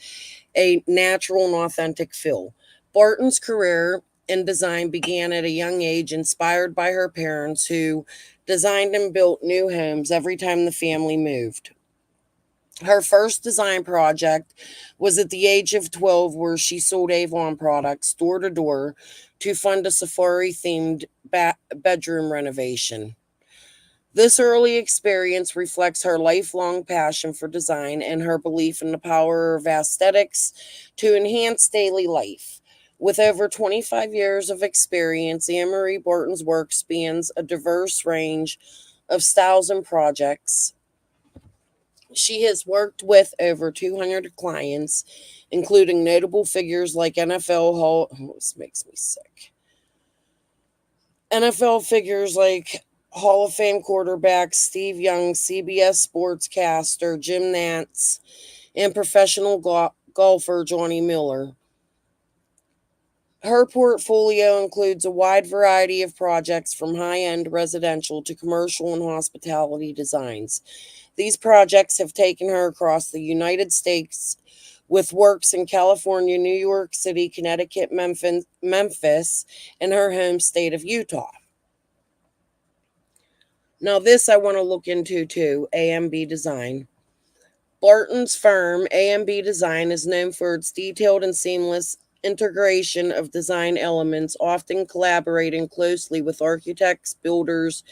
a natural and authentic feel. Barton's career in design began at a young age, inspired by her parents, who designed and built new homes every time the family moved. Her first design project was at the age of 12, where she sold Avon products door to door to fund a safari-themed bedroom renovation. This early experience reflects her lifelong passion for design and her belief in the power of aesthetics to enhance daily life. With over 25 years of experience, Anne-Marie Barton's work spans a diverse range of styles and projects. She has worked with over 200 clients, including notable figures like NFL Hall. Oh, this makes me sick. NFL figures like Hall of Fame quarterback Steve Young, CBS sportscaster Jim Nantz, and professional golfer Johnny Miller. Her portfolio includes a wide variety of projects from high-end residential to commercial and hospitality designs. These projects have taken her across the United States with works in California, New York City, Connecticut, Memphis, and her home state of Utah. Now, this I want to look into too, AMB Design. Barton's firm, AMB Design, is known for its detailed and seamless integration of design elements, often collaborating closely with architects, builders,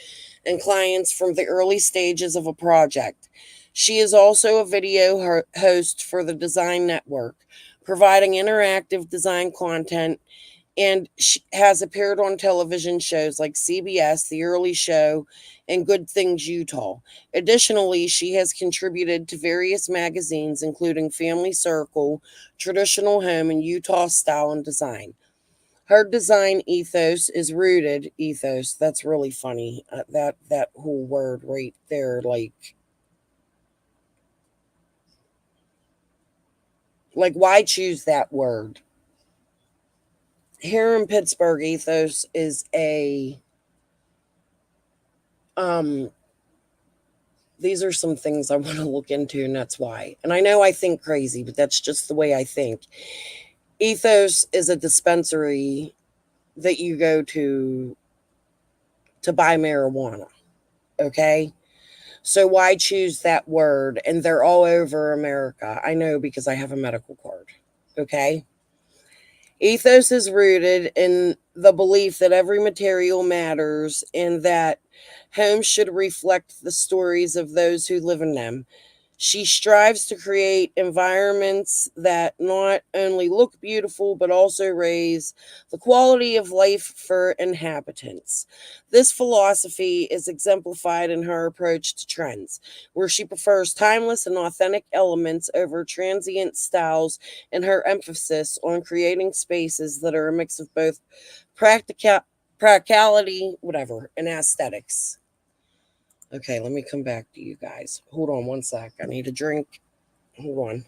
and clients from the early stages of a project. She is also a video host for the Design Network, providing interactive design content, and she has appeared on television shows like CBS, The Early Show, and Good Things Utah. Additionally, she has contributed to various magazines, including Family Circle, Traditional Home, and Utah Style and Design. Her design ethos. That's really funny. That whole word right there, why choose that word? Here in Pittsburgh, ethos is a these are some things I want to look into, and that's why. And I know I think crazy, but that's just the way I think. Ethos is a dispensary that you go to buy marijuana. Okay? So why choose that word? And they're all over America. I know because I have a medical card. Okay? Ethos is rooted in the belief that every material matters and that homes should reflect the stories of those who live in them. She strives to create environments that not only look beautiful but also raise the quality of life for inhabitants. This philosophy is exemplified in her approach to trends, where she prefers timeless and authentic elements over transient styles, and her emphasis on creating spaces that are a mix of both practicality, whatever, and aesthetics. Okay, let me come back to you guys. Hold on one sec. I need a drink. Hold on.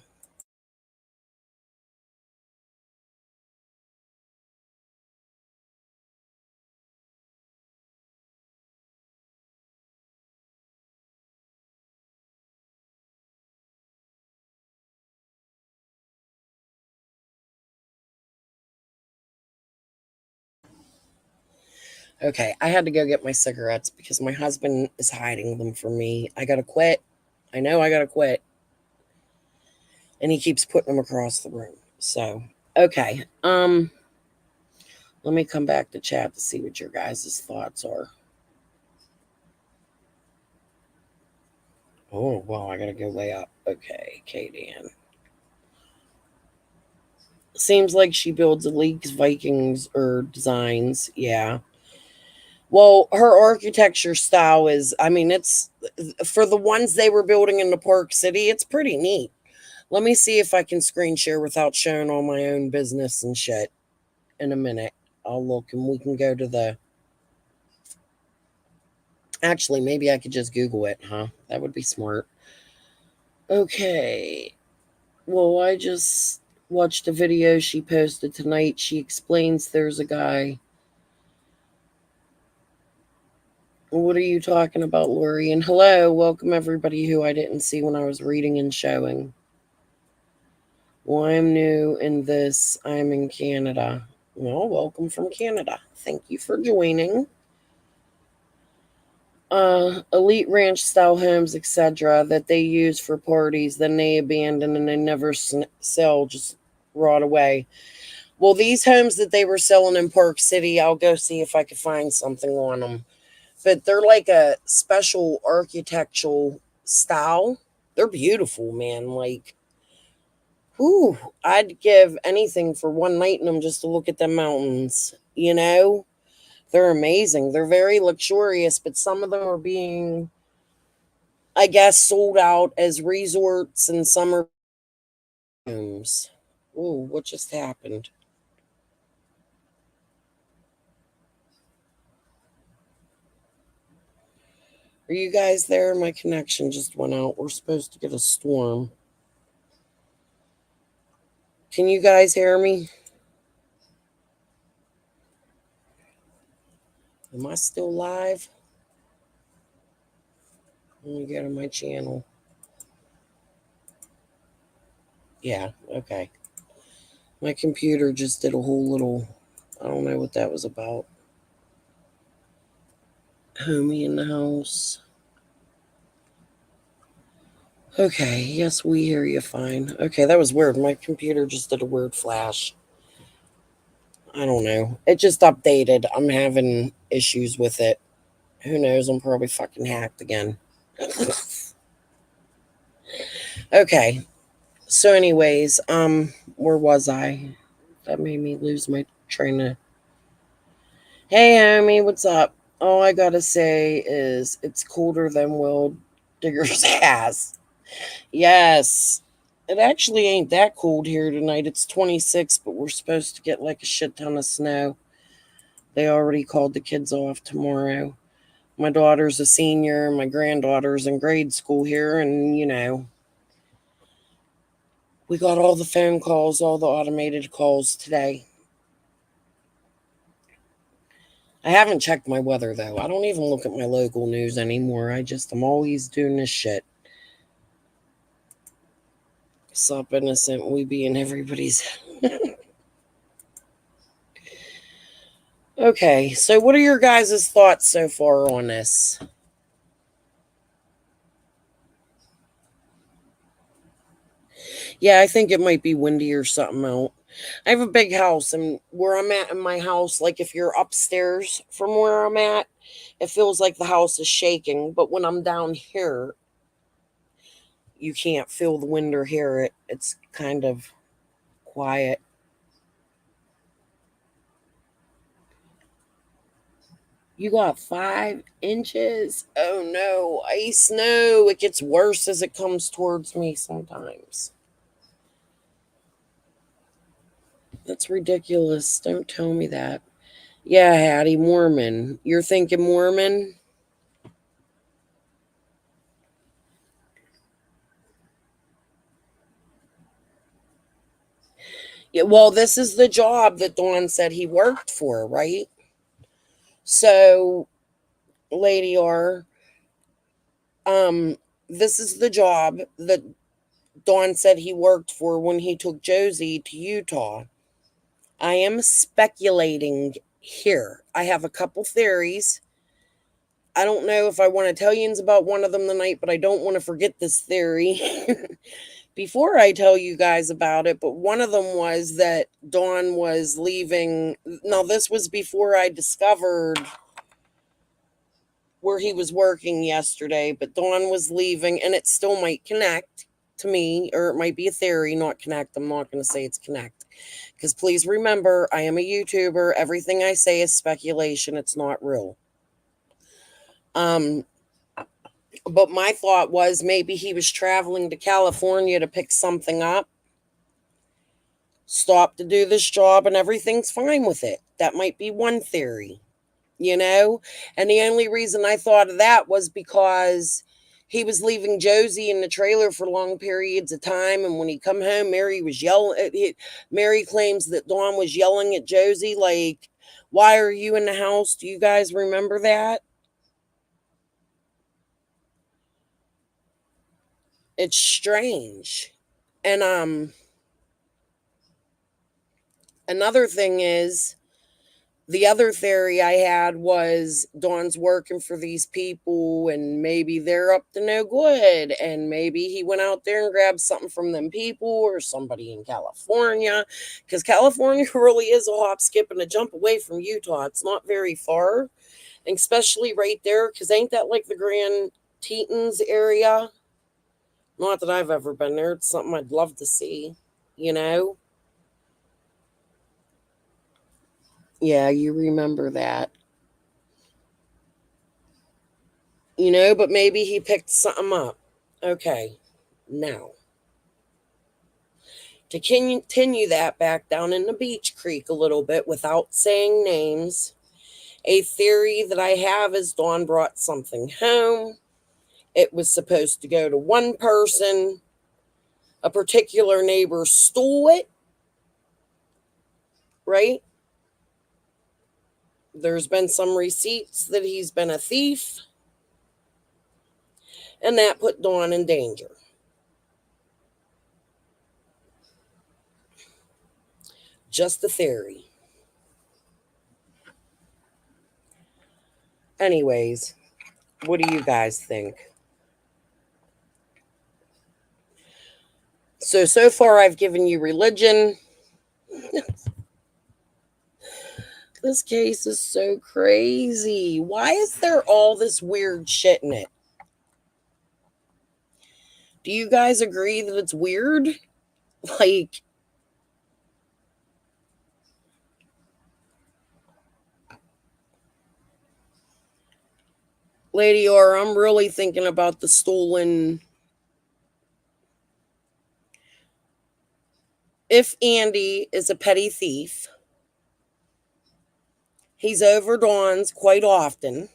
Okay, I had to go get my cigarettes because my husband is hiding them from me. I gotta quit. I know I gotta quit. And he keeps putting them across the room. So, okay. Let me come back to chat to see what your guys' thoughts are. Oh, wow, I gotta go way up. Okay, Katie Ann. Seems like she builds League's Vikings or designs. Yeah. Well, her architecture style is, I mean, it's for the ones they were building in the Park City, it's pretty neat. Let me see if I can screen share without showing all my own business and shit in a minute. I'll look and we can go to the. Actually, maybe I could just Google it, huh? That would be smart. Okay. Well, I just watched a video she posted tonight. She explains there's a guy. What are you talking about, Lori? And hello, welcome everybody who I didn't see when I was reading and showing. Well, I'm new in this. I'm in Canada. Well, welcome from Canada. Thank you for joining. Elite ranch style homes, etc., that they use for parties, then they abandon and they never sell, just rot away. Well, these homes that they were selling in Park City, I'll go see if I could find something on them. But they're like a special architectural style. They're beautiful, man. Like, whew, I'd give anything for one night in them just to look at the mountains. You know, they're amazing. They're very luxurious, but some of them are being, I guess, sold out as resorts and summer homes. Ooh, what just happened? Are you guys there? My connection just went out. We're supposed to get a storm. Can you guys hear me? Am I still live? Let me go to my channel. Yeah, okay. My computer just did a whole little, I don't know what that was about. Homie in the house. Okay, yes, we hear you fine. Okay, that was weird. My computer just did a weird flash. I don't know. It just updated. I'm having issues with it. Who knows? I'm probably fucking hacked again. Okay. So anyways, where was I? That made me lose my train of. Hey homie, what's up? All I gotta say is it's colder than Will Digger's ass. Yes. It actually ain't that cold here tonight. It's 26, but we're supposed to get like a shit ton of snow. They already called the kids off tomorrow. My daughter's a senior, my granddaughter's in grade school here, and we got all the phone calls, all the automated calls today. I haven't checked my weather though. I don't even look at my local news anymore. I'm always doing this shit. Sup, innocent, we be in everybody's. Okay, so what are your guys' thoughts so far on this? Yeah, I think it might be windy or something out. I have a big house, and where I'm at in my house, like if you're upstairs from where I'm at, it feels like the house is shaking. But when I'm down here, you can't feel the wind or hear it. It's kind of quiet. You got 5 inches? Oh no, ice no. It gets worse as it comes towards me sometimes. That's ridiculous. Don't tell me that. Yeah, Hattie, Mormon. You're thinking Mormon? Yeah, well, this is the job that Dawn said he worked for, right? So, Lady R, um, this is the job that Dawn said he worked for when he took Josie to Utah. I am speculating here. I have a couple theories. I don't know if I want to tell you about one of them tonight, but I don't want to forget this theory before I tell you guys about it. But one of them was that Dawn was leaving. Now, this was before I discovered where he was working yesterday, but Dawn was leaving, and it still might connect to me, or it might be a theory, not connect. I'm not going to say it's connect. Because please remember, I am a YouTuber. Everything I say is speculation. It's not real. But my thought was maybe he was traveling to California to pick something up, stop to do this job, and everything's fine with it. That might be one theory, you know? And the only reason I thought of that was because he was leaving Josie in the trailer for long periods of time, and when he come home, Mary was yelling. Mary claims that Dawn was yelling at Josie, like, "Why are you in the house?" Do you guys remember that? It's strange. And another thing is, the other theory I had was Dawn's working for these people and maybe they're up to no good. And maybe he went out there and grabbed something from them people or somebody in California. Because California really is a hop, skip, and a jump away from Utah. It's not very far, and especially right there. Because ain't that like the Grand Tetons area? Not that I've ever been there. It's something I'd love to see, you know? Yeah, you remember that. But maybe he picked something up. Okay, now to continue that back down in the Beach Creek a little bit without saying names, A theory that I have is Dawn brought something home. It was supposed to go to one person. A particular neighbor stole it, right? There's been some receipts that he's been a thief, and that put Dawn in danger. Just a theory. Anyways, what do you guys think? So far I've given you religion. This case is so crazy. Why is there all this weird shit in it? Do you guys agree that it's weird? Like, Lady R, I'm really thinking about the stolen. If Andy is a petty thief, he's over Dawn's quite often.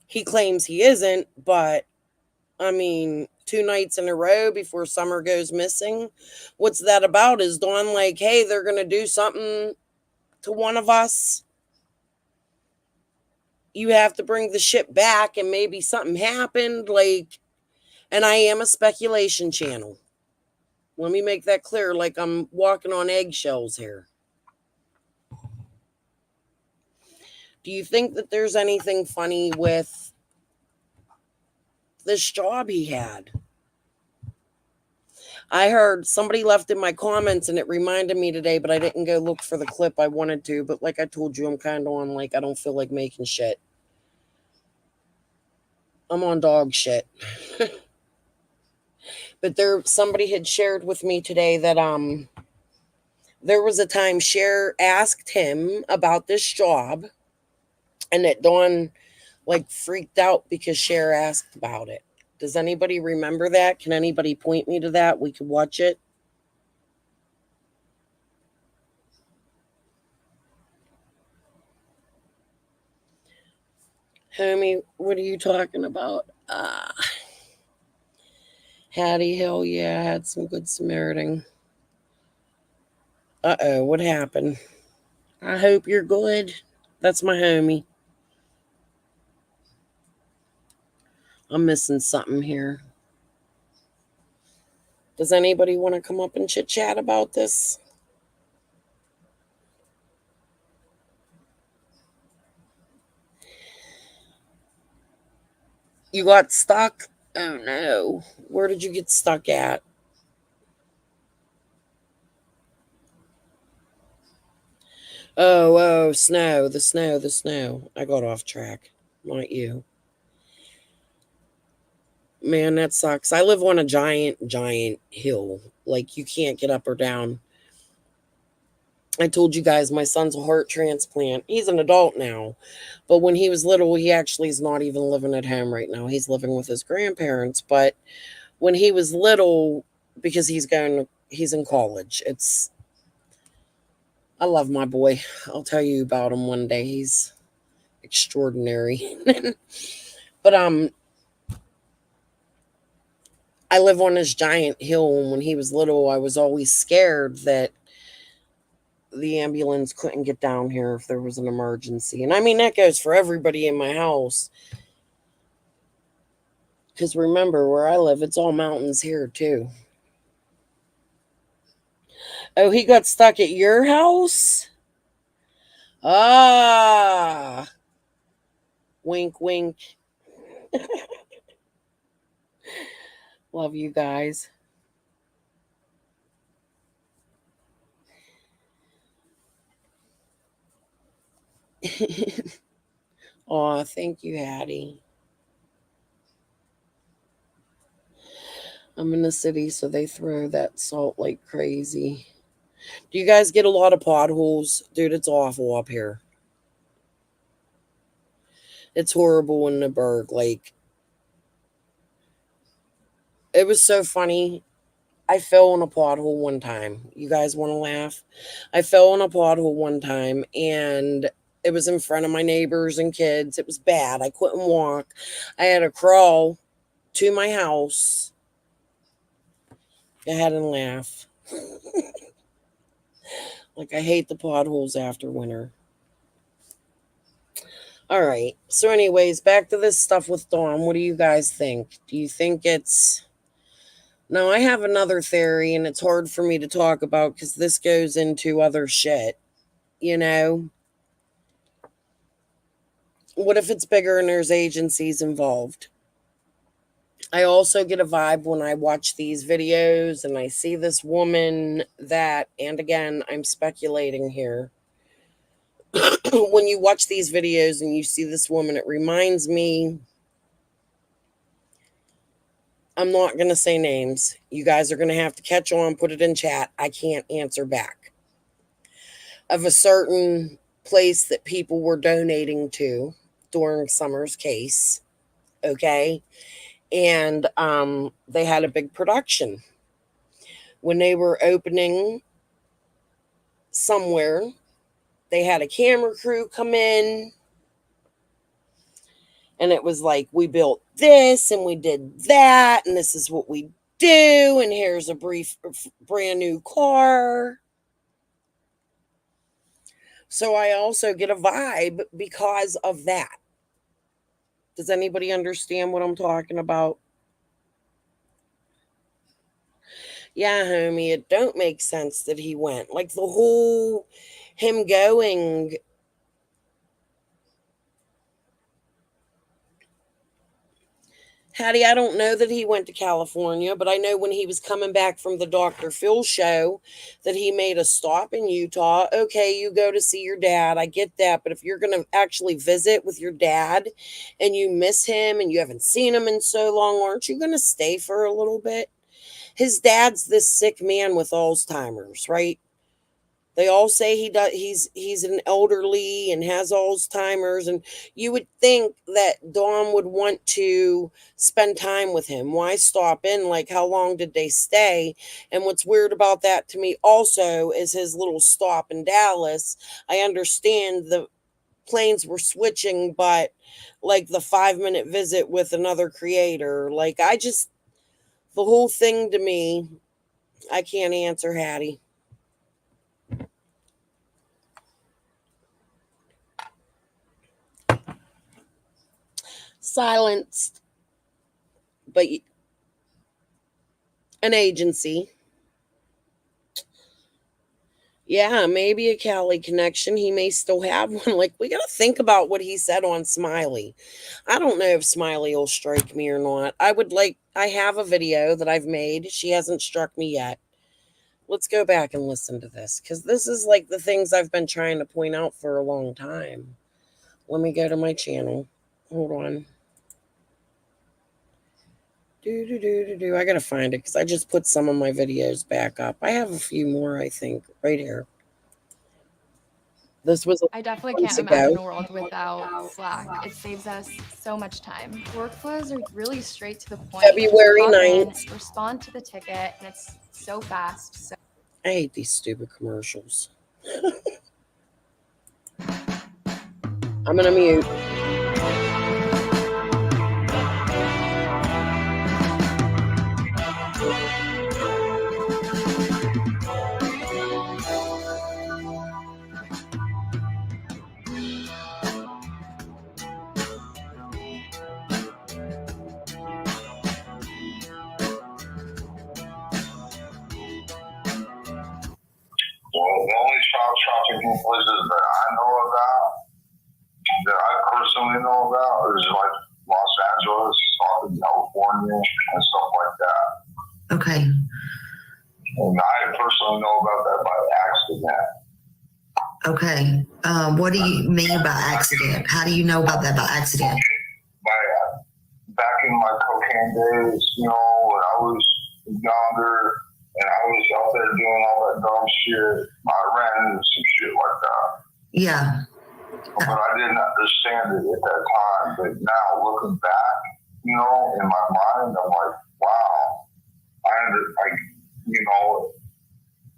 He claims he isn't, but I mean, 2 nights in a row before Summer goes missing. What's that about? Is Dawn like, hey, they're going to do something to one of us? You have to bring the ship back and maybe something happened. Like, and I am a speculation channel. Let me make that clear. Like, I'm walking on eggshells here. Do you think that there's anything funny with this job he had? I heard somebody left in my comments and it reminded me today, but I didn't go look for the clip. I wanted to, but like I told you, I'm kind of on like, I don't feel like making shit. I'm on dog shit. But somebody had shared with me today that there was a time Cher asked him about this job and that Dawn like freaked out because Cher asked about it. Does anybody remember that? Can anybody point me to that? We could watch it. Homie, what are you talking about? Hattie Hill, yeah, had some good Samaritan. Uh-oh, what happened? I hope you're good. That's my homie. I'm missing something here. Does anybody want to come up and chit-chat about this? You got stuck? Oh, no. Where did you get stuck at? Oh, snow. The snow. I got off track. Not you. Man, that sucks. I live on a giant hill. Like, you can't get up or down. I told you guys my son's a heart transplant. He's an adult now. But when he was little, he actually is not even living at home right now. He's living with his grandparents. But when he was little, because he's in college. I love my boy. I'll tell you about him one day. He's extraordinary. But I live on this giant hill, and when he was little, I was always scared that the ambulance couldn't get down here if there was an emergency. And I mean, that goes for everybody in my house. Because remember, where I live, it's all mountains here, too. Oh, he got stuck at your house? Ah. Wink, wink. Love you guys. Aw, thank you, Hattie. I'm in the city, so they throw that salt like crazy. Do you guys get a lot of potholes? Dude, it's awful up here. It's horrible in the Berg. Like, it was so funny. I fell in a pothole one time. You guys want to laugh? I fell in a pothole one time, and It was in front of my neighbors and kids. It was bad. I couldn't walk. I had to crawl to my house. Go ahead and laugh. Like, I hate the potholes after winter. All right. So anyways, back to this stuff with Dawn. What do you guys think? Do you think it's... Now, I have another theory, and it's hard for me to talk about because this goes into other shit, you know? What if it's bigger and there's agencies involved? I also get a vibe when I watch these videos and I see this woman that, and again, I'm speculating here. When you watch these videos and you see this woman, it reminds me... I'm not going to say names. You guys are going to have to catch on, put it in chat. I can't answer back. Of a certain place that people were donating to during Summer's case. Okay. And they had a big production. When they were opening somewhere, they had a camera crew come in. And it was like, we built this and we did that. And this is what we do. And here's a brand new car. So I also get a vibe because of that. Does anybody understand what I'm talking about? Yeah, homie, it don't make sense that he went. Like the whole him going... Hattie, I don't know that he went to California, but I know when he was coming back from the Dr. Phil show that he made a stop in Utah. Okay, you go to see your dad. I get that. But if you're going to actually visit with your dad and you miss him and you haven't seen him in so long, aren't you going to stay for a little bit? His dad's this sick man with Alzheimer's, right? They all say he's an elderly and has Alzheimer's, and you would think that Dawn would want to spend time with him. Why stop in? Like, how long did they stay? And what's weird about that to me also is his little stop in Dallas. I understand the planes were switching, but like the 5-minute visit with another creator, like the whole thing to me, I can't answer, Hattie. Silenced, but an agency. Yeah, maybe a Cali connection. He may still have one. Like, we got to think about what he said on Smiley. I don't know if Smiley will strike me or not. I have a video that I've made. She hasn't struck me yet. Let's go back and listen to this, because this is like the things I've been trying to point out for a long time. Let me go to my channel. Hold on. I gotta find it because I just put some of my videos back up. I have a few more, I think, right here. This was I definitely can't imagine a world without Slack. It saves us so much time. Workflows are really straight to the point. February 9th. Respond to the ticket, and it's so fast. I hate these stupid commercials. I'm gonna mute. Well, the only child trafficking places that I know about, that I personally know about, is like Los Angeles, Southern California, and stuff like that. Okay. And I personally know about that by accident. Okay. What do you mean by accident? How do you know about that by accident? Back in my cocaine days, when I was younger, and I was out there doing all that dumb shit, I ran into some shit like that. Yeah. But I didn't understand it at that time. But now looking back, in my mind, I'm like, wow,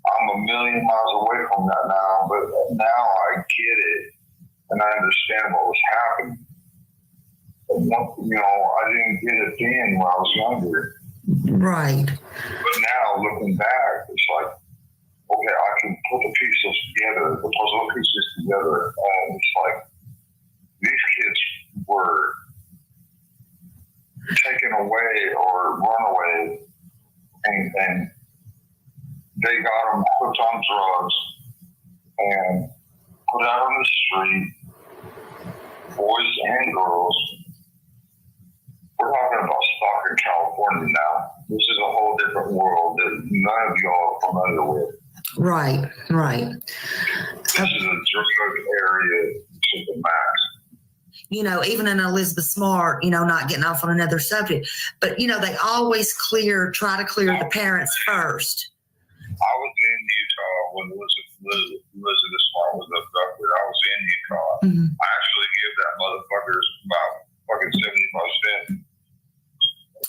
I'm a million miles away from that now. But now I get it. and I understand what was happening. But I didn't get it then when I was younger. Right. But now looking back, it's like, okay, I can put the pieces together, the puzzle pieces together, and it's like these kids were taken away or run away, and they got them hooked on drugs and put out on the street, boys and girls. We're talking about stock in California now. This is a whole different world that none of y'all are familiar with. Right. This is a drug area to the max. Even in Elizabeth Smart, not getting off on another subject, but they always try to clear the parents first. I was in Utah when Elizabeth Smart was abducted. I was in Utah. Mm-hmm. I actually gave that motherfucker about fucking 75 cents.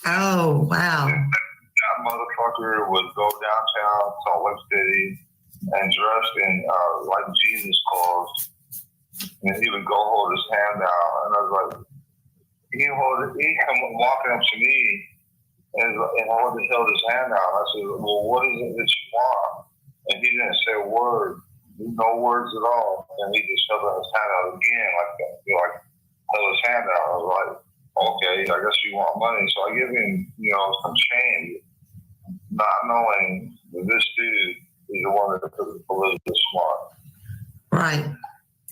Oh, wow. That motherfucker would go downtown Salt Lake City and dressed in like Jesus clothes, and he would go hold his hand out, and I was like, he come walking up to me and held his hand out. I said, well, what is it that you want? And he didn't say a word, no words at all, and he just held his hand out again like that. Held his hand out. I was like, okay, I guess you want money. So I give him, some change, not knowing that this dude is the one that took Elizabeth Smart. Right.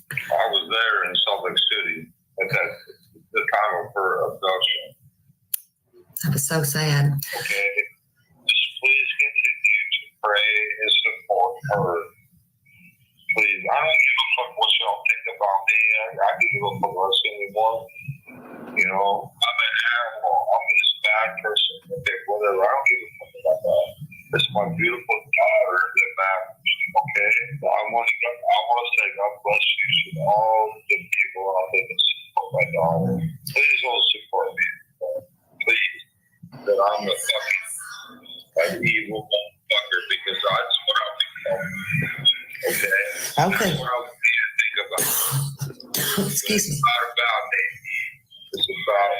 I was there in Salt Lake City at the time of her abduction. That was so sad. Okay. Just please continue to pray and support her. Please. I don't give a fuck what y'all think about me. I give a fuck what anyone. I'm an animal. I'm this bad person. Okay, whatever. I don't give a fuck about that. This is my beautiful daughter that matters. Okay? But I want to say God bless you to all the people out there that support my daughter. Please all support me. Please. That I'm a fucking evil motherfucker because that's what I become. Okay? Okay. That's what I think about. Excuse me. It's not about me. It's about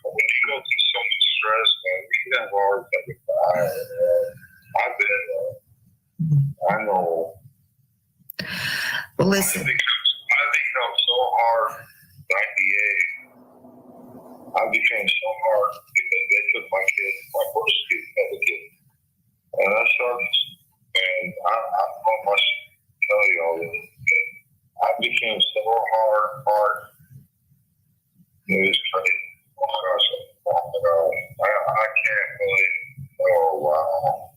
when you go through so much stress, man, you can have a hard time. I know. Well, listen. I became so hard 98. I became so hard because they took my kid, my first kid, other kid. And I started, and I don't much to tell y'all this, but I became so hard. It was crazy. Oh my gosh. I can't believe. Oh, wow.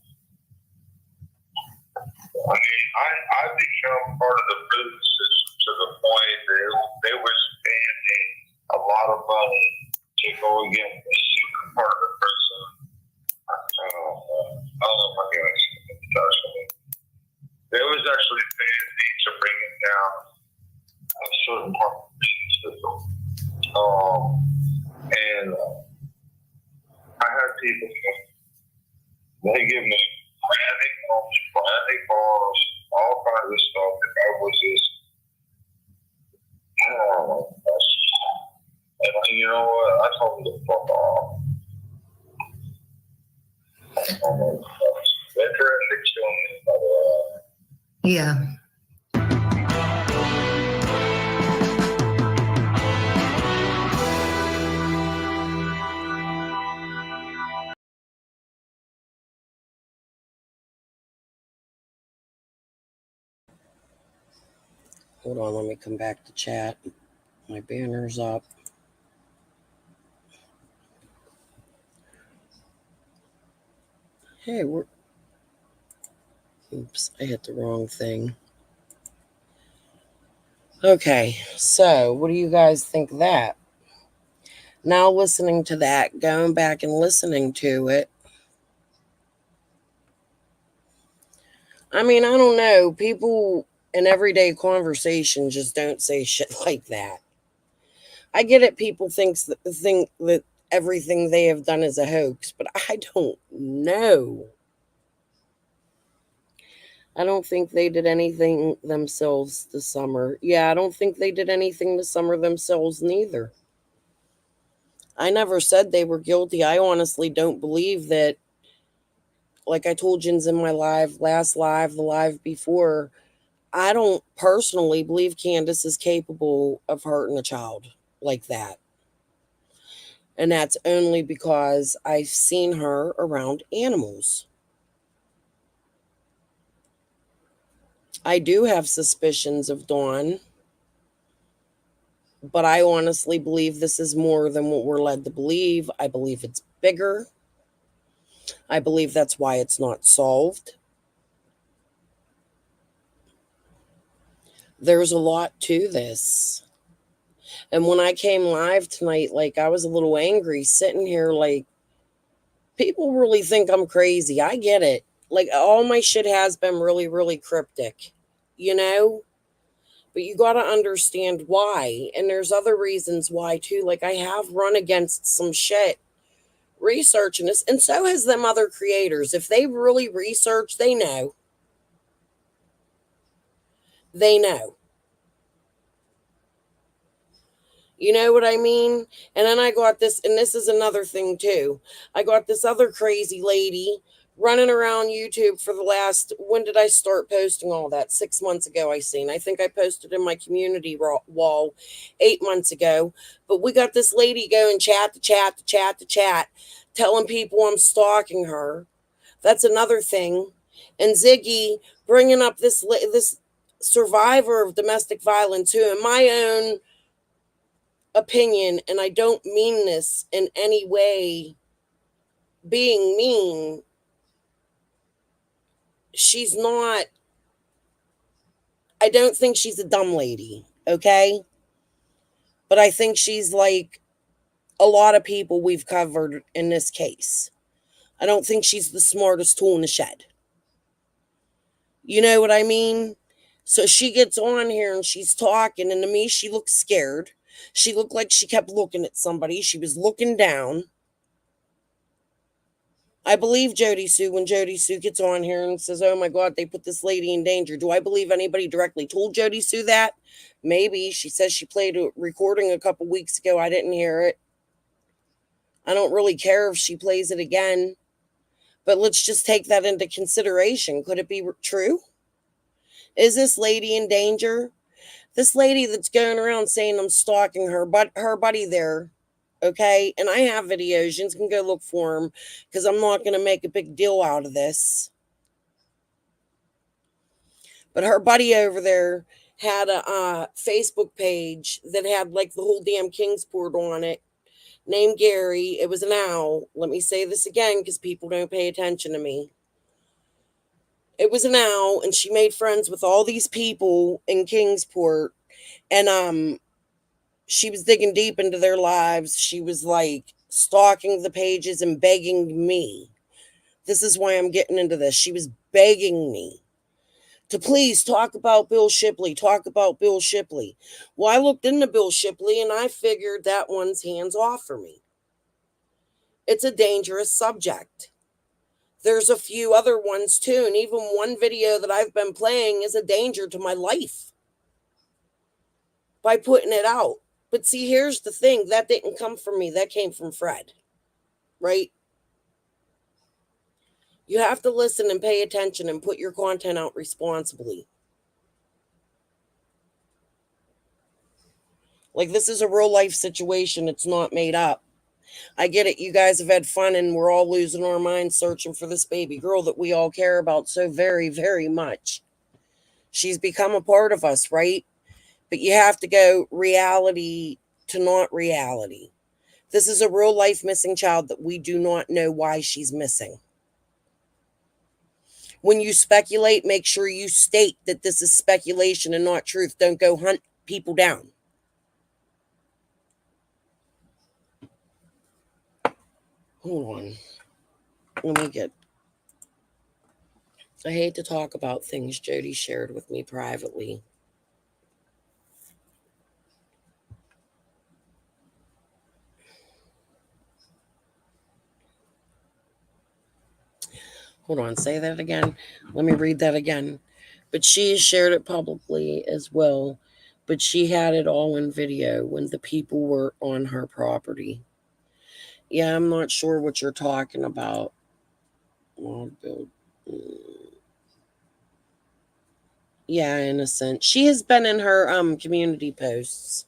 I mean, I become part of the prison system to the point that they were spending a lot of money to go against the super part of the prison. I don't know if I can explain it. They was actually paying me to bring it down a certain part of the prison system. And I had people, they give me frantic calls, all kinds of stuff. And I was just, and you know what? I told them to fuck off. They're terrific still, by the way. Yeah. Hold on, let me come back to chat. My banner's up. Hey, oops, I hit the wrong thing. Okay, so what do you guys think of that? Now listening to that, going back and listening to it. I mean, I don't know. People in everyday conversation just don't say shit like that. I get it. People think that everything they have done is a hoax, but I don't know. I don't think they did anything themselves this summer. Yeah, I don't think they did anything this summer themselves neither. I never said they were guilty. I honestly don't believe that, like I told Jins in my last live, the live before, I don't personally believe Candace is capable of hurting a child like that. And that's only because I've seen her around animals. I do have suspicions of Dawn, but I honestly believe this is more than what we're led to believe. I believe it's bigger. I believe that's why it's not solved. There's a lot to this. And when I came live tonight, like, I was a little angry sitting here, like, people really think I'm crazy. I get it. Like, all my shit has been really, really cryptic, you know? But you got to understand why. And there's other reasons why, too. Like, I have run against some shit researching this, and so has them other creators. If they really research, they know. They know. You know what I mean? And then I got this, and this is another thing too. I got this other crazy lady running around YouTube for the last, when did I start posting all that? 6 months ago, I seen. I think I posted in my community wall 8 months ago. But we got this lady going chat to chat to chat to chat, telling people I'm stalking her. That's another thing. And Ziggy bringing up this survivor of domestic violence, who, in my own opinion, and I don't mean this in any way being mean, she's not, I don't think she's a dumb lady, okay? But I think she's like a lot of people we've covered in this case. I don't think she's the smartest tool in the shed. You know what I mean? So she gets on here and she's talking, and to me, she looks scared. She looked like she kept looking at somebody. She was looking down. I believe Jody Sue when Jody Sue gets on here and says, oh my God, they put this lady in danger. Do I believe anybody directly told Jody Sue that? Maybe. She says she played a recording a couple weeks ago. I didn't hear it. I don't really care if she plays it again. But let's just take that into consideration. Could it be true? Is this lady in danger? This lady that's going around saying I'm stalking her, but her buddy there, okay? And I have videos. You can go look for them because I'm not going to make a big deal out of this. But her buddy over there had a Facebook page that had like the whole damn Kingsport on it, named Gary. It was an owl. Let me say this again because people don't pay attention to me. It was an owl, and she made friends with all these people in Kingsport, and she was digging deep into their lives. She was like stalking the pages and begging me. This is why I'm getting into this. She was begging me to please talk about Bill Shipley, talk about Bill Shipley. Well, I looked into Bill Shipley and I figured that one's hands off for me. It's a dangerous subject. There's a few other ones too, and even one video that I've been playing is a danger to my life by putting it out. But see, here's the thing. That didn't come from me. That came from Fred, right? You have to listen and pay attention and put your content out responsibly. Like, this is a real life situation. It's not made up. I get it. You guys have had fun and we're all losing our minds searching for this baby girl that we all care about so very, very much. She's become a part of us, right? But you have to go reality to not reality. This is a real life missing child that we do not know why she's missing. When you speculate, make sure you state that this is speculation and not truth. Don't go hunt people down. Hold on. Let me get... I hate to talk about things Jody shared with me privately. Hold on, say that again. Let me read that again. But she has shared it publicly as well. But she had it all in video when the people were on her property. Yeah, I'm not sure what you're talking about. Yeah, innocent. She has been in her community posts.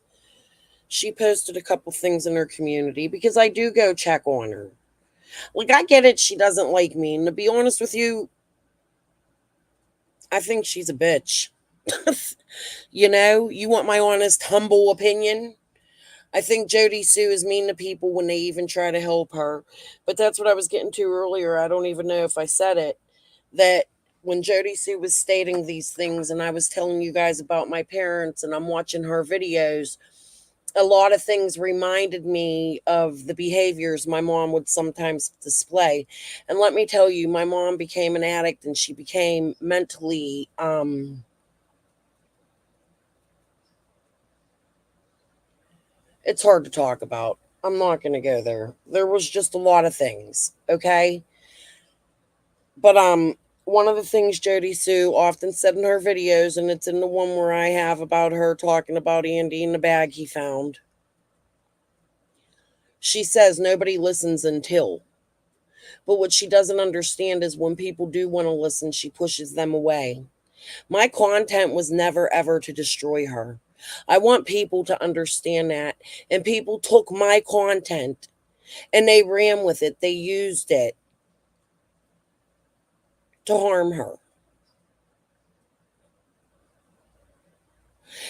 She posted a couple things in her community because I do go check on her. Like, I get it, she doesn't like me. And to be honest with you, I think she's a bitch. You know, you want my honest, humble opinion? I think Jody Sue is mean to people when they even try to help her. But that's what I was getting to earlier. I don't even know if I said it. That when Jody Sue was stating these things and I was telling you guys about my parents and I'm watching her videos, a lot of things reminded me of the behaviors my mom would sometimes display. And let me tell you, my mom became an addict and she became mentally it's hard to talk about. I'm not going to go there. There was just a lot of things, okay? But one of the things Jody Sue often said in her videos, and it's in the one where I have about her talking about Andy in the bag he found. She says nobody listens until. But what she doesn't understand is when people do want to listen, she pushes them away. My content was never ever to destroy her. I want people to understand that. And people took my content and they ran with it. They used it to harm her.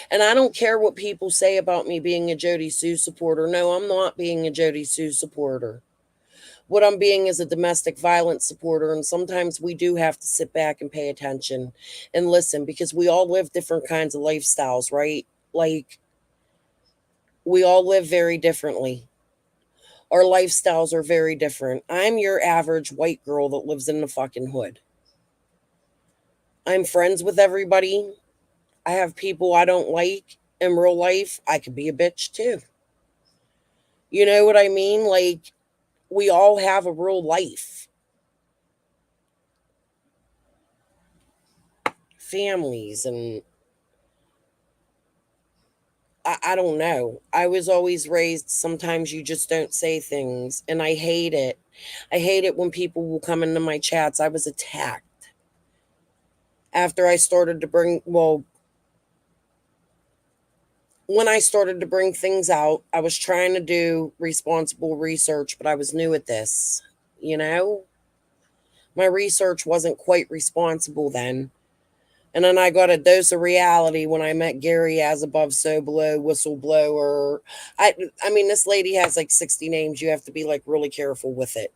And I don't care what people say about me being a Jody Sue supporter. No, I'm not being a Jody Sue supporter. What I'm being is a domestic violence supporter. And sometimes we do have to sit back and pay attention and listen because we all live different kinds of lifestyles, right? Like, we all live very differently. Our lifestyles are very different. I'm your average white girl that lives in the fucking hood. I'm friends with everybody. I have people I don't like in real life. I could be a bitch too. You know what I mean? Like, we all have a real life, families, and I don't know. I was always raised, sometimes you just don't say things, and I hate it. I hate it when people will come into my chats. I was attacked after I started to bring, well, when I started to bring things out. I was trying to do responsible research, but I was new at this, you know? My research wasn't quite responsible then. And then I got a dose of reality when I met Gary as above, so below, whistleblower. I mean, this lady has like 60 names. You have to be like really careful with it.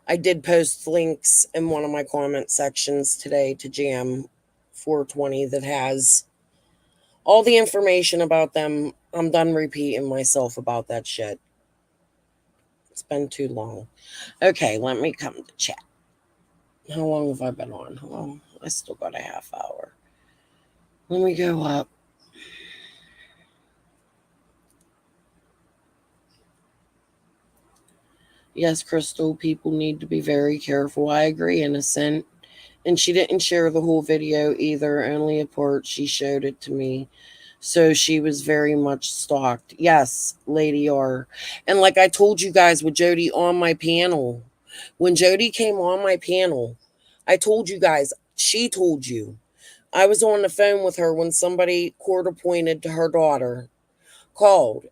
I did post links in one of my comment sections today to Jam 420 that has all the information about them. I'm done repeating myself about that shit. It's been too long. Okay, let me come to chat. How long have I been on? Well, I still got a half hour. Let me go up. Yes, Crystal, people need to be very careful. I agree, Innocent. And she didn't share the whole video either, only a part. She showed it to me. So she was very much stalked. Yes, Lady R. And like I told you guys with Jody on my panel, when Jody came on my panel, I told you guys, she told you. I was on the phone with her when somebody court appointed to her daughter called.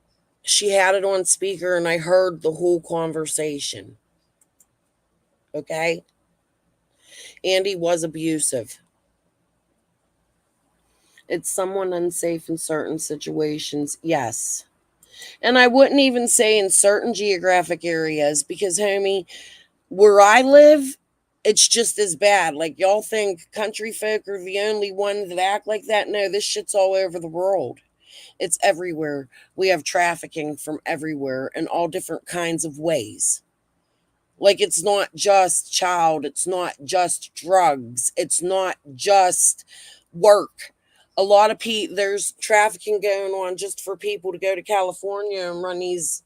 She had it on speaker and I heard the whole conversation. Okay? Andy was abusive. It's someone unsafe in certain situations. Yes. And I wouldn't even say in certain geographic areas because, homie, where I live, it's just as bad. Like, y'all think country folk are the only ones that act like that? No, this shit's all over the world. It's everywhere. We have trafficking from everywhere in all different kinds of ways. Like, it's not just child, it's not just drugs, it's not just work. A lot of people, there's trafficking going on just for people to go to California and run these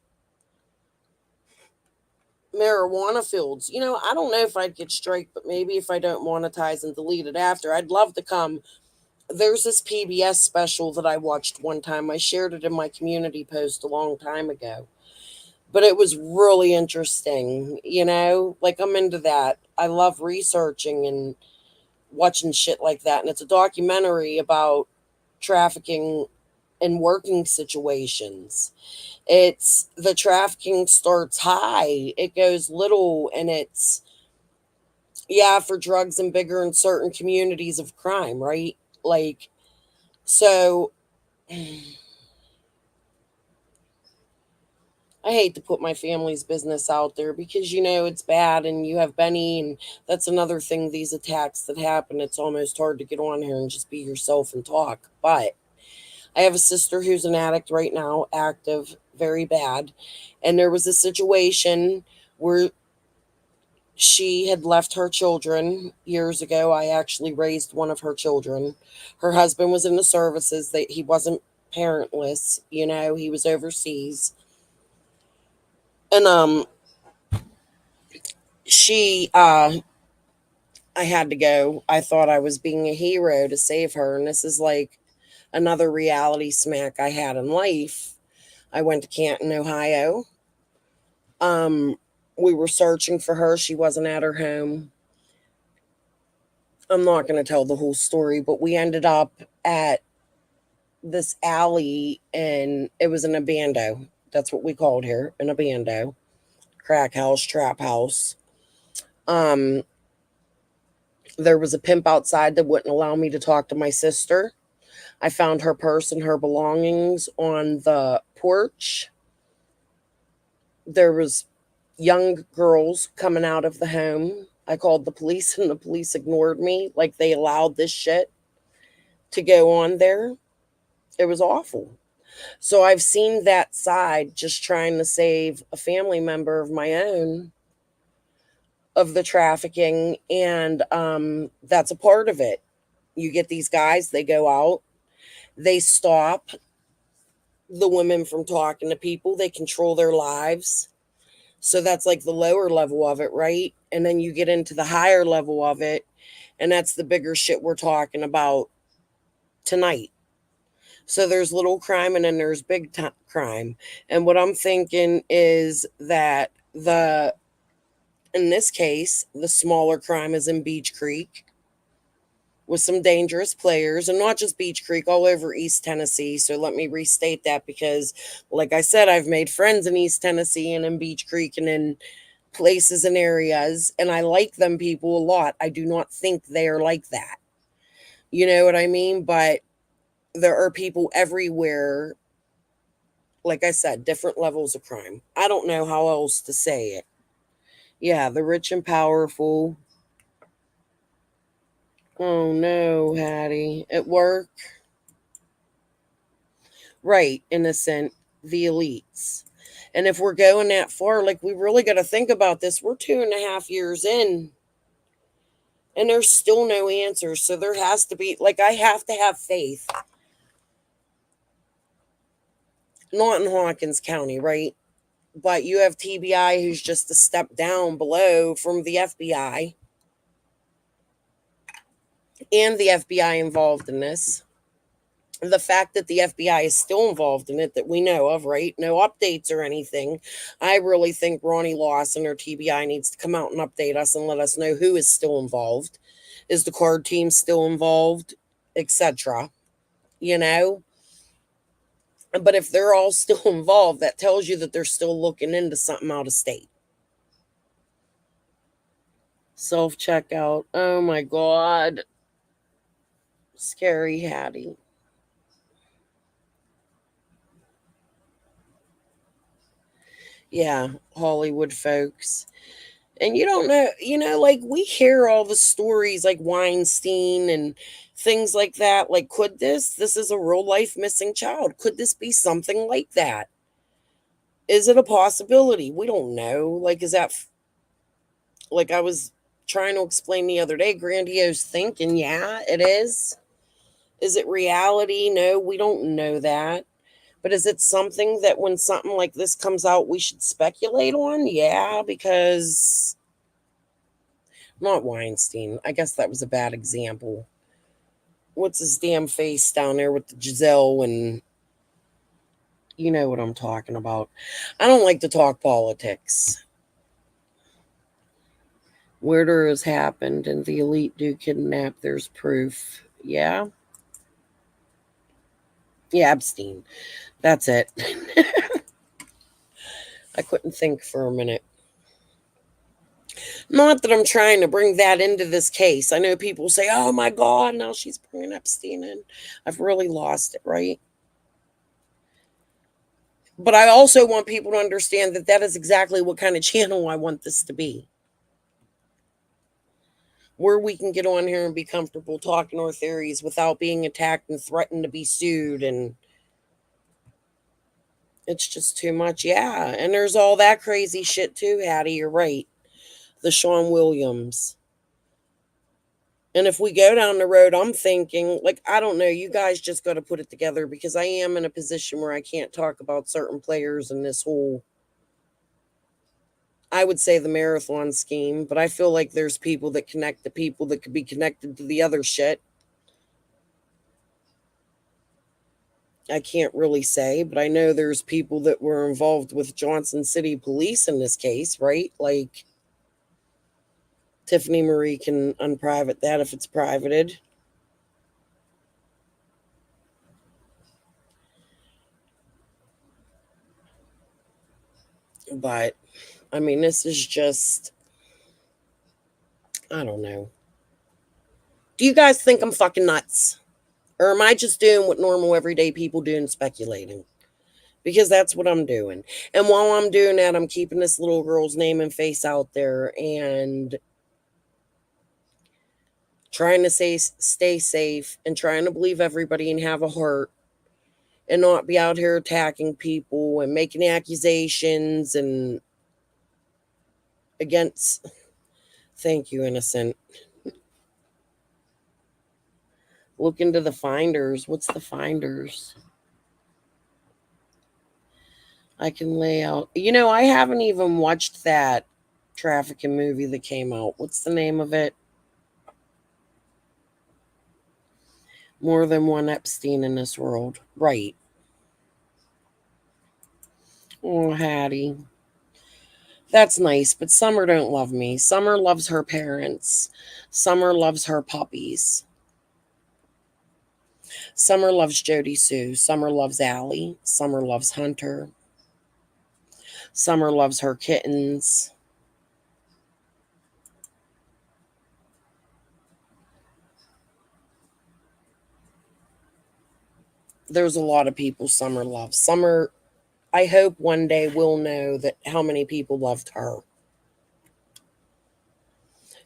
marijuana fields. I don't know if I'd get strike, but maybe if I don't monetize and delete it after, I'd love to come. There's this PBS special that I watched one time. I shared it in my community post a long time ago, but it was really interesting. Like, I'm into that. I love researching and watching shit like that. And it's a documentary about trafficking and working situations. It's the trafficking starts high, it goes little, and it's, yeah, for drugs and bigger in certain communities of crime, right? Like, so I hate to put my family's business out there because it's bad, and you have Benny, and that's another thing, these attacks that happen, it's almost hard to get on here and just be yourself and talk. But I have a sister who's an addict right now, active, very bad. And there was a situation where she had left her children years ago. I actually raised one of her children. Her husband was in the services, that he wasn't parentless, he was overseas. And she I had to go. I thought I was being a hero to save her, and this is like another reality smack I had in life. I went to Canton, Ohio. Um, we were searching for her. She wasn't at her home. I'm not going to tell the whole story, but we ended up at this alley, and it was an abando. That's what we called here, an abando. Crack house, trap house. Um, there was a pimp outside that wouldn't allow me to talk to my sister. I found her purse and her belongings on the porch. There was young girls coming out of the home. I called the police, and the police ignored me, like they allowed this shit to go on there. It was awful. So I've seen that side, just trying to save a family member of my own, of the trafficking, and that's a part of it. You get these guys, they go out, they stop the women from talking to people, they control their lives. So that's like the lower level of it, right? And then you get into the higher level of it, and that's the bigger shit we're talking about tonight. So there's little crime, and then there's big crime. And what I'm thinking is that in this case, the smaller crime is in Beach Creek with some dangerous players, and not just Beach Creek, all over East Tennessee. So let me restate that, because like I said, I've made friends in East Tennessee and in Beach Creek and in places and areas, and I like them people a lot. I do not think they are like that. You know what I mean? But there are people everywhere, like I said, different levels of crime. I don't know how else to say it. Yeah, the rich and powerful. Oh no, Hattie. At work. Right, innocent, the elites. And if we're going that far, like, we really got to think about this. We're 2.5 years in, and there's still no answers. So there has to be, like, I have to have faith. Not in Hawkins County, right? But you have TBI, who's just a step down below from the FBI, and the FBI involved in this. The fact that the FBI is still involved in it, that we know of, right? No updates or anything. I really think Ronnie Lawson or TBI needs to come out and update us and let us know who is still involved. Is the card team still involved, etc.? You know? But if they're all still involved, that tells you that they're still looking into something out of state. Self-checkout. Oh my God. Scary Hattie. Yeah, Hollywood folks. And you don't know, like, we hear all the stories like Weinstein and things like that. Like, could this is a real life missing child. Could this be something like that? Is it a possibility? We don't know. Like, is that, like I was trying to explain the other day, grandiose thinking? Yeah, it is. Is it reality? No, we don't know that. But is it something that when something like this comes out, we should speculate on? Yeah, because not Weinstein. I guess that was a bad example. What's his damn face down there with the Giselle, and you know what I'm talking about. I don't like to talk politics. Murder has happened and the elite do kidnap. There's proof. Yeah? Yeah, Epstein. That's it. I couldn't think for a minute. Not that I'm trying to bring that into this case. I know people say, oh my God, now she's bringing Epstein in. I've really lost it, right? But I also want people to understand that that is exactly what kind of channel I want this to be. Where we can get on here and be comfortable talking our theories without being attacked and threatened to be sued. And it's just too much. Yeah. And there's all that crazy shit too, Hattie. You're right. The Sean Williams. And if we go down the road, I'm thinking, like, I don't know, you guys just got to put it together, because I am in a position where I can't talk about certain players in this whole, I would say, the marathon scheme, but I feel like there's people that connect the people that could be connected to the other shit. I can't really say, but I know there's people that were involved with Johnson City Police in this case, right? Like, Tiffany Marie can unprivate that if it's privated. But, I mean, this is just, I don't know. Do you guys think I'm fucking nuts? Or am I just doing what normal everyday people do and speculating? Because that's what I'm doing. And while I'm doing that, I'm keeping this little girl's name and face out there and trying to stay safe and trying to believe everybody and have a heart and not be out here attacking people and making accusations and against. Thank you, innocent. Look into the finders. What's the finders? I can lay out. You know, I haven't even watched that trafficking movie that came out. What's the name of it? More than one Epstein in this world. Right. Oh, Hattie. That's nice, but Summer don't love me. Summer loves her parents. Summer loves her puppies. Summer loves Jody Sue. Summer loves Allie. Summer loves Hunter. Summer loves her kittens. There's a lot of people Summer loves. Summer, I hope one day we'll know that how many people loved her.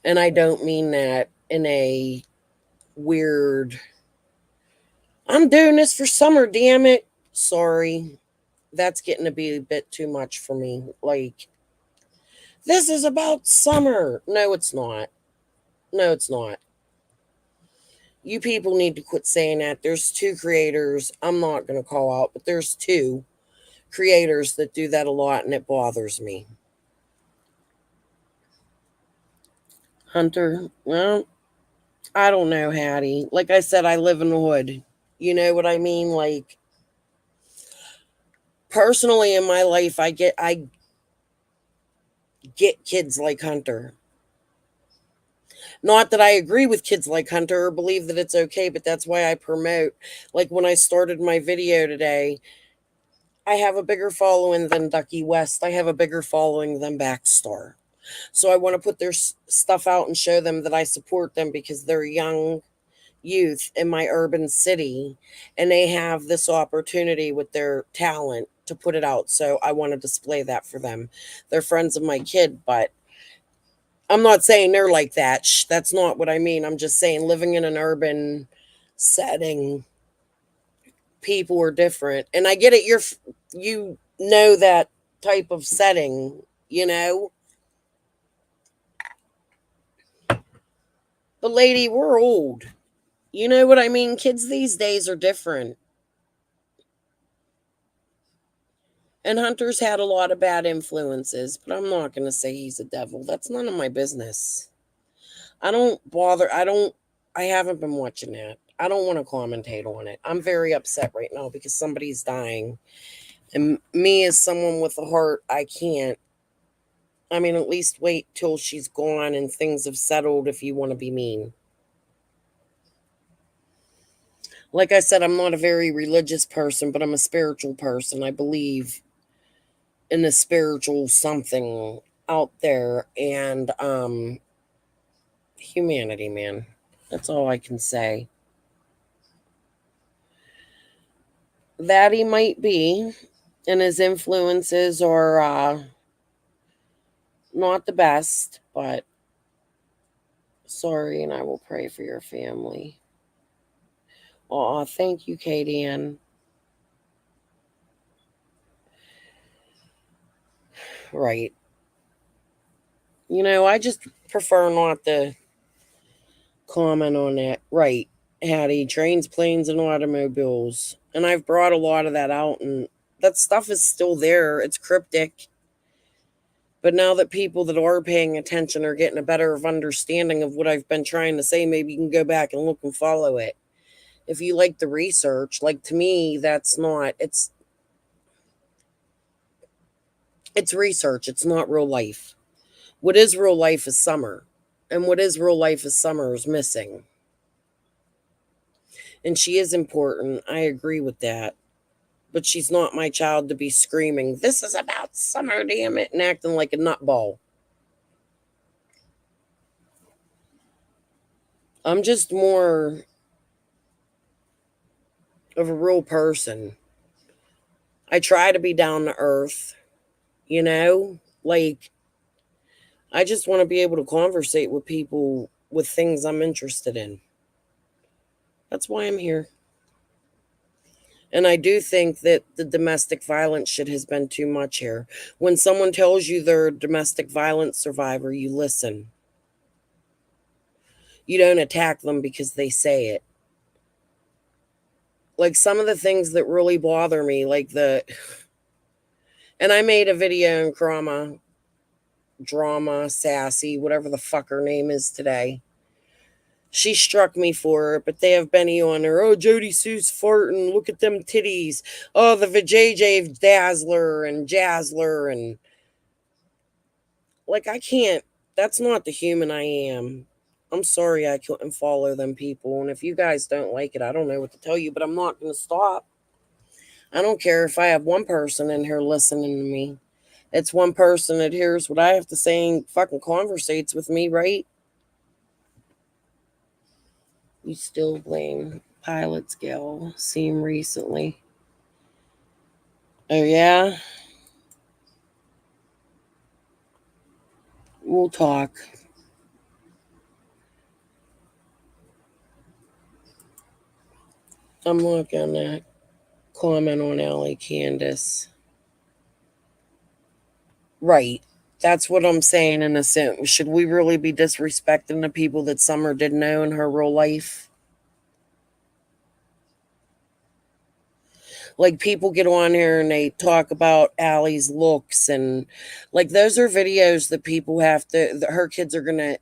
And I don't mean that in a weird, I'm doing this for Summer, damn it. Sorry. That's getting to be a bit too much for me. Like, this is about Summer. No, it's not. No, it's not. You people need to quit saying that. There's two creators. I'm not going to call out, but there's two creators that do that a lot, and it bothers me. Hunter, well, I don't know, Hattie. Like I said, I live in the hood. You know what I mean? Like, personally in my life, I get kids like Hunter. Not that I agree with kids like Hunter or believe that it's okay, but that's why I promote. Like when I started my video today, I have a bigger following than Ducky West. I have a bigger following than Backstar. So I want to put their stuff out and show them that I support them because they're young youth in my urban city and they have this opportunity with their talent to put it out. So I want to display that for them. They're friends of my kid, but I'm not saying they're like that. That's not what I mean. I'm just saying living in an urban setting, people are different. And I get it. You know that type of setting, you know? But lady, we're old. You know what I mean? Kids these days are different. And Hunter's had a lot of bad influences, but I'm not going to say he's a devil. That's none of my business. I haven't been watching it. I don't want to commentate on it. I'm very upset right now because somebody's dying. And me, as someone with a heart, I can't. I mean, at least wait till she's gone and things have settled if you want to be mean. Like I said, I'm not a very religious person, but I'm a spiritual person. I believe in a spiritual something out there, and humanity, man. That's all I can say. That he might be, and his influences are not the best, but sorry, and I will pray for your family. Aw, thank you, Katie Ann. Right. You know, I just prefer not to comment on that. Right. Hattie, trains, planes, and automobiles. And I've brought a lot of that out, and that stuff is still there. It's cryptic. But now that people that are paying attention are getting a better understanding of what I've been trying to say, maybe you can go back and look and follow it. If you like the research, like to me, that's not, it's research. It's not real life. What is real life is Summer. And what is real life is Summer is missing. And she is important. I agree with that. But she's not my child to be screaming, "This is about Summer, damn it," and acting like a nutball. I'm just more of a real person. I try to be down to earth, you know? Like, I just want to be able to conversate with people with things I'm interested in. That's why I'm here. And I do think that the domestic violence shit has been too much here. When someone tells you they're a domestic violence survivor, you listen. You don't attack them because they say it. Like some of the things that really bother me, and I made a video in drama, sassy, whatever the fuck her name is today. She struck me for it, but they have Benny on her. "Oh, Jody Sue's farting. Look at them titties. Oh, the VJJ Dazzler and Jazzler." And like, I can't. That's not the human I am. I'm sorry I couldn't follow them people. And if you guys don't like it, I don't know what to tell you, but I'm not going to stop. I don't care if I have one person in here listening to me. It's one person that hears what I have to say and fucking conversates with me, right? You still blame pilot scale seen recently. Oh, yeah? We'll talk. I'm not gonna comment on Allie Candace. Right. That's what I'm saying in a sense. Should we really be disrespecting the people that Summer did know in her real life? Like, people get on here and they talk about Allie's looks, and like, those are videos that people have to, that her kids are gonna,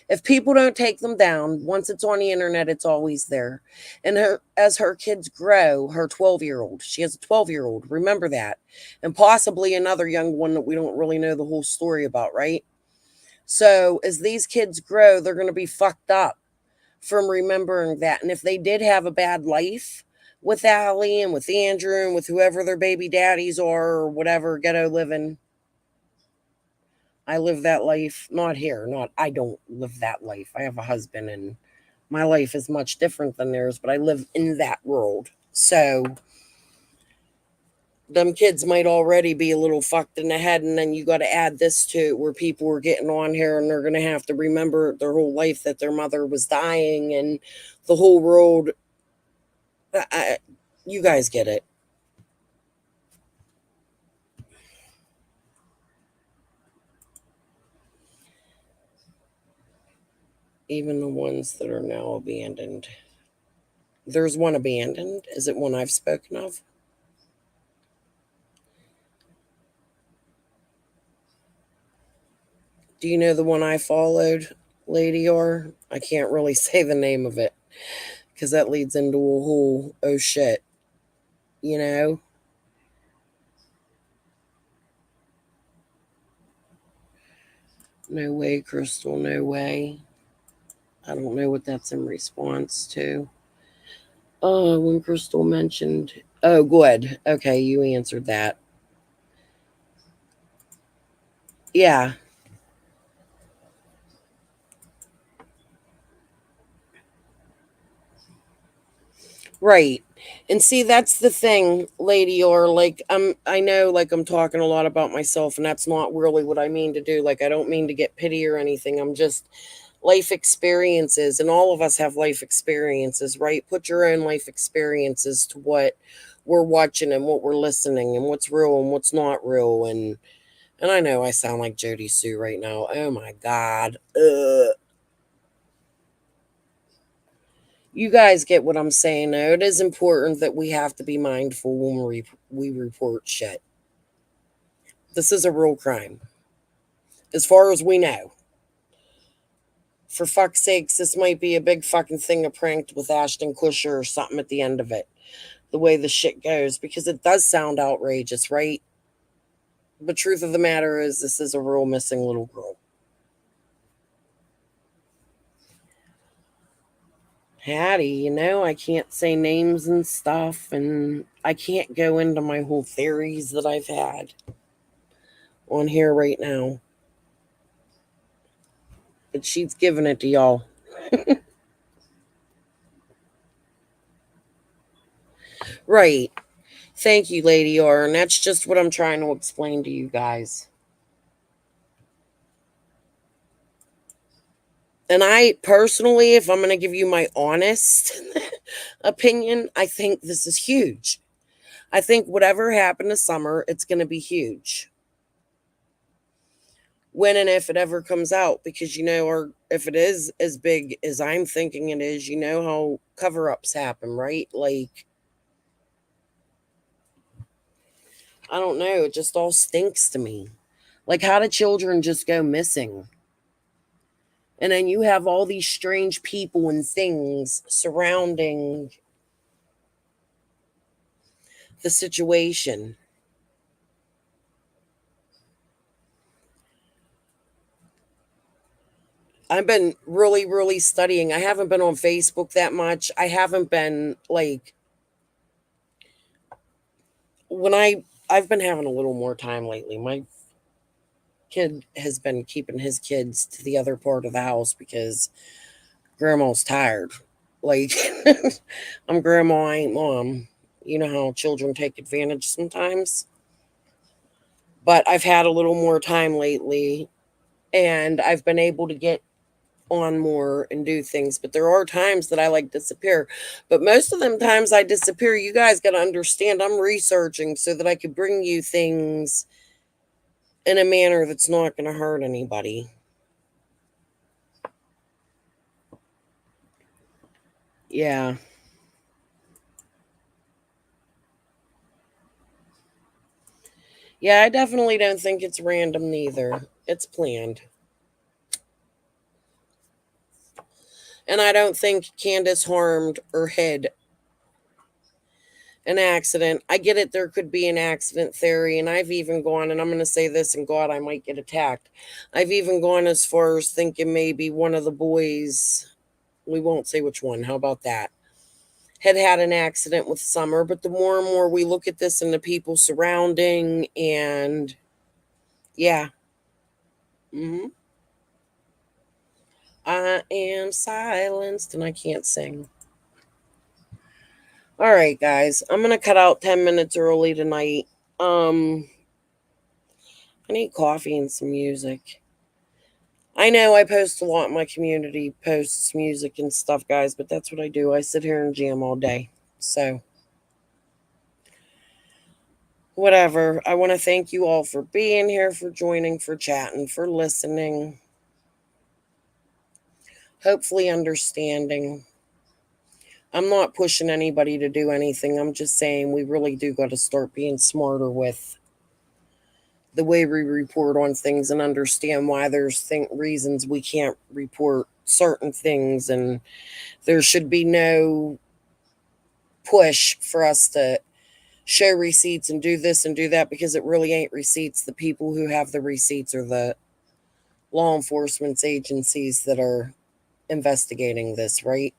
if people don't take them down, once it's on the internet, it's always there. And as her kids grow, her 12-year-old, she has a 12-year-old, remember that, and possibly another young one that we don't really know the whole story about, right? So as these kids grow, they're going to be fucked up from remembering that. And if they did have a bad life with Allie and with Andrew and with whoever their baby daddies are or whatever, ghetto living, I live that life. Not here. Not, I don't live that life. I have a husband and my life is much different than theirs, but I live in that world. So them kids might already be a little fucked in the head, and then you got to add this to it where people are getting on here and they're going to have to remember their whole life that their mother was dying and the whole world. You guys get it. Even the ones that are now abandoned. There's one abandoned. Is it one I've spoken of? Do you know the one I followed, Lady R? I can't really say the name of it because that leads into a whole, oh shit, you know? No way, Crystal, no way. I don't know what that's in response to. When Crystal mentioned, oh, good. Okay, you answered that. Yeah. Right. And see, that's the thing, lady, or like I know like I'm talking a lot about myself, and that's not really what I mean to do. Like I don't mean to get pity or anything. I'm just life experiences, and all of us have life experiences, right? Put your own life experiences to what we're watching and what we're listening and what's real and what's not real. And I know I sound like Jody Sue right now. Oh my God. You guys get what I'm saying, though. It is important that we have to be mindful when we report shit. This is a real crime, as far as we know. For fuck's sakes, this might be a big fucking thing of pranked with Ashton Kutcher or something at the end of it. The way the shit goes, because it does sound outrageous, right? But truth of the matter is, this is a real missing little girl. Hattie, you know, I can't say names and stuff, and I can't go into my whole theories that I've had on here right now. But she's giving it to y'all. Right. Thank you, Lady R. And that's just what I'm trying to explain to you guys. And I personally, if I'm going to give you my honest opinion, I think this is huge. I think whatever happened to Summer, it's going to be huge. When and if it ever comes out, because you know, or if it is as big as I'm thinking it is, you know how cover-ups happen, right? Like, I don't know, it just all stinks to me. Like, how do children just go missing? And then you have all these strange people and things surrounding the situation. I've been really, really studying. I haven't been on Facebook that much. I haven't been like I've been having a little more time lately. My kid has been keeping his kids to the other part of the house because grandma's tired. Like I'm grandma, I ain't mom. You know how children take advantage sometimes. But I've had a little more time lately and I've been able to get on more and do things. But there are times that I like disappear. But most of them times I disappear, you guys got to understand I'm researching so that I could bring you things in a manner that's not going to hurt anybody. Yeah. Yeah, I definitely don't think it's random neither. It's planned. And I don't think Candace harmed or hid an accident. I get it, there could be an accident theory, and I've even gone, and I'm going to say this, and God, I might get attacked. I've even gone as far as thinking maybe one of the boys, we won't say which one, how about that, had an accident with Summer. But the more and more we look at this and the people surrounding, and yeah. I am silenced and I can't sing. All right, guys, I'm gonna cut out 10 minutes early tonight. I need coffee and some music. I know I post a lot in my community, posts music and stuff, guys, but that's what I do. I sit here and jam all day. So, whatever. I want to thank you all for being here, for joining, for chatting, for listening. Hopefully, understanding. I'm not pushing anybody to do anything. I'm just saying we really do got to start being smarter with the way we report on things and understand why there's reasons we can't report certain things, and there should be no push for us to show receipts and do this and do that, because it really ain't receipts. The people who have the receipts are the law enforcement agencies that are investigating this, right?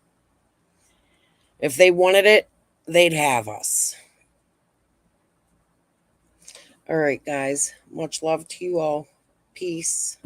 If they wanted it, they'd have us. All right, guys. Much love to you all. Peace.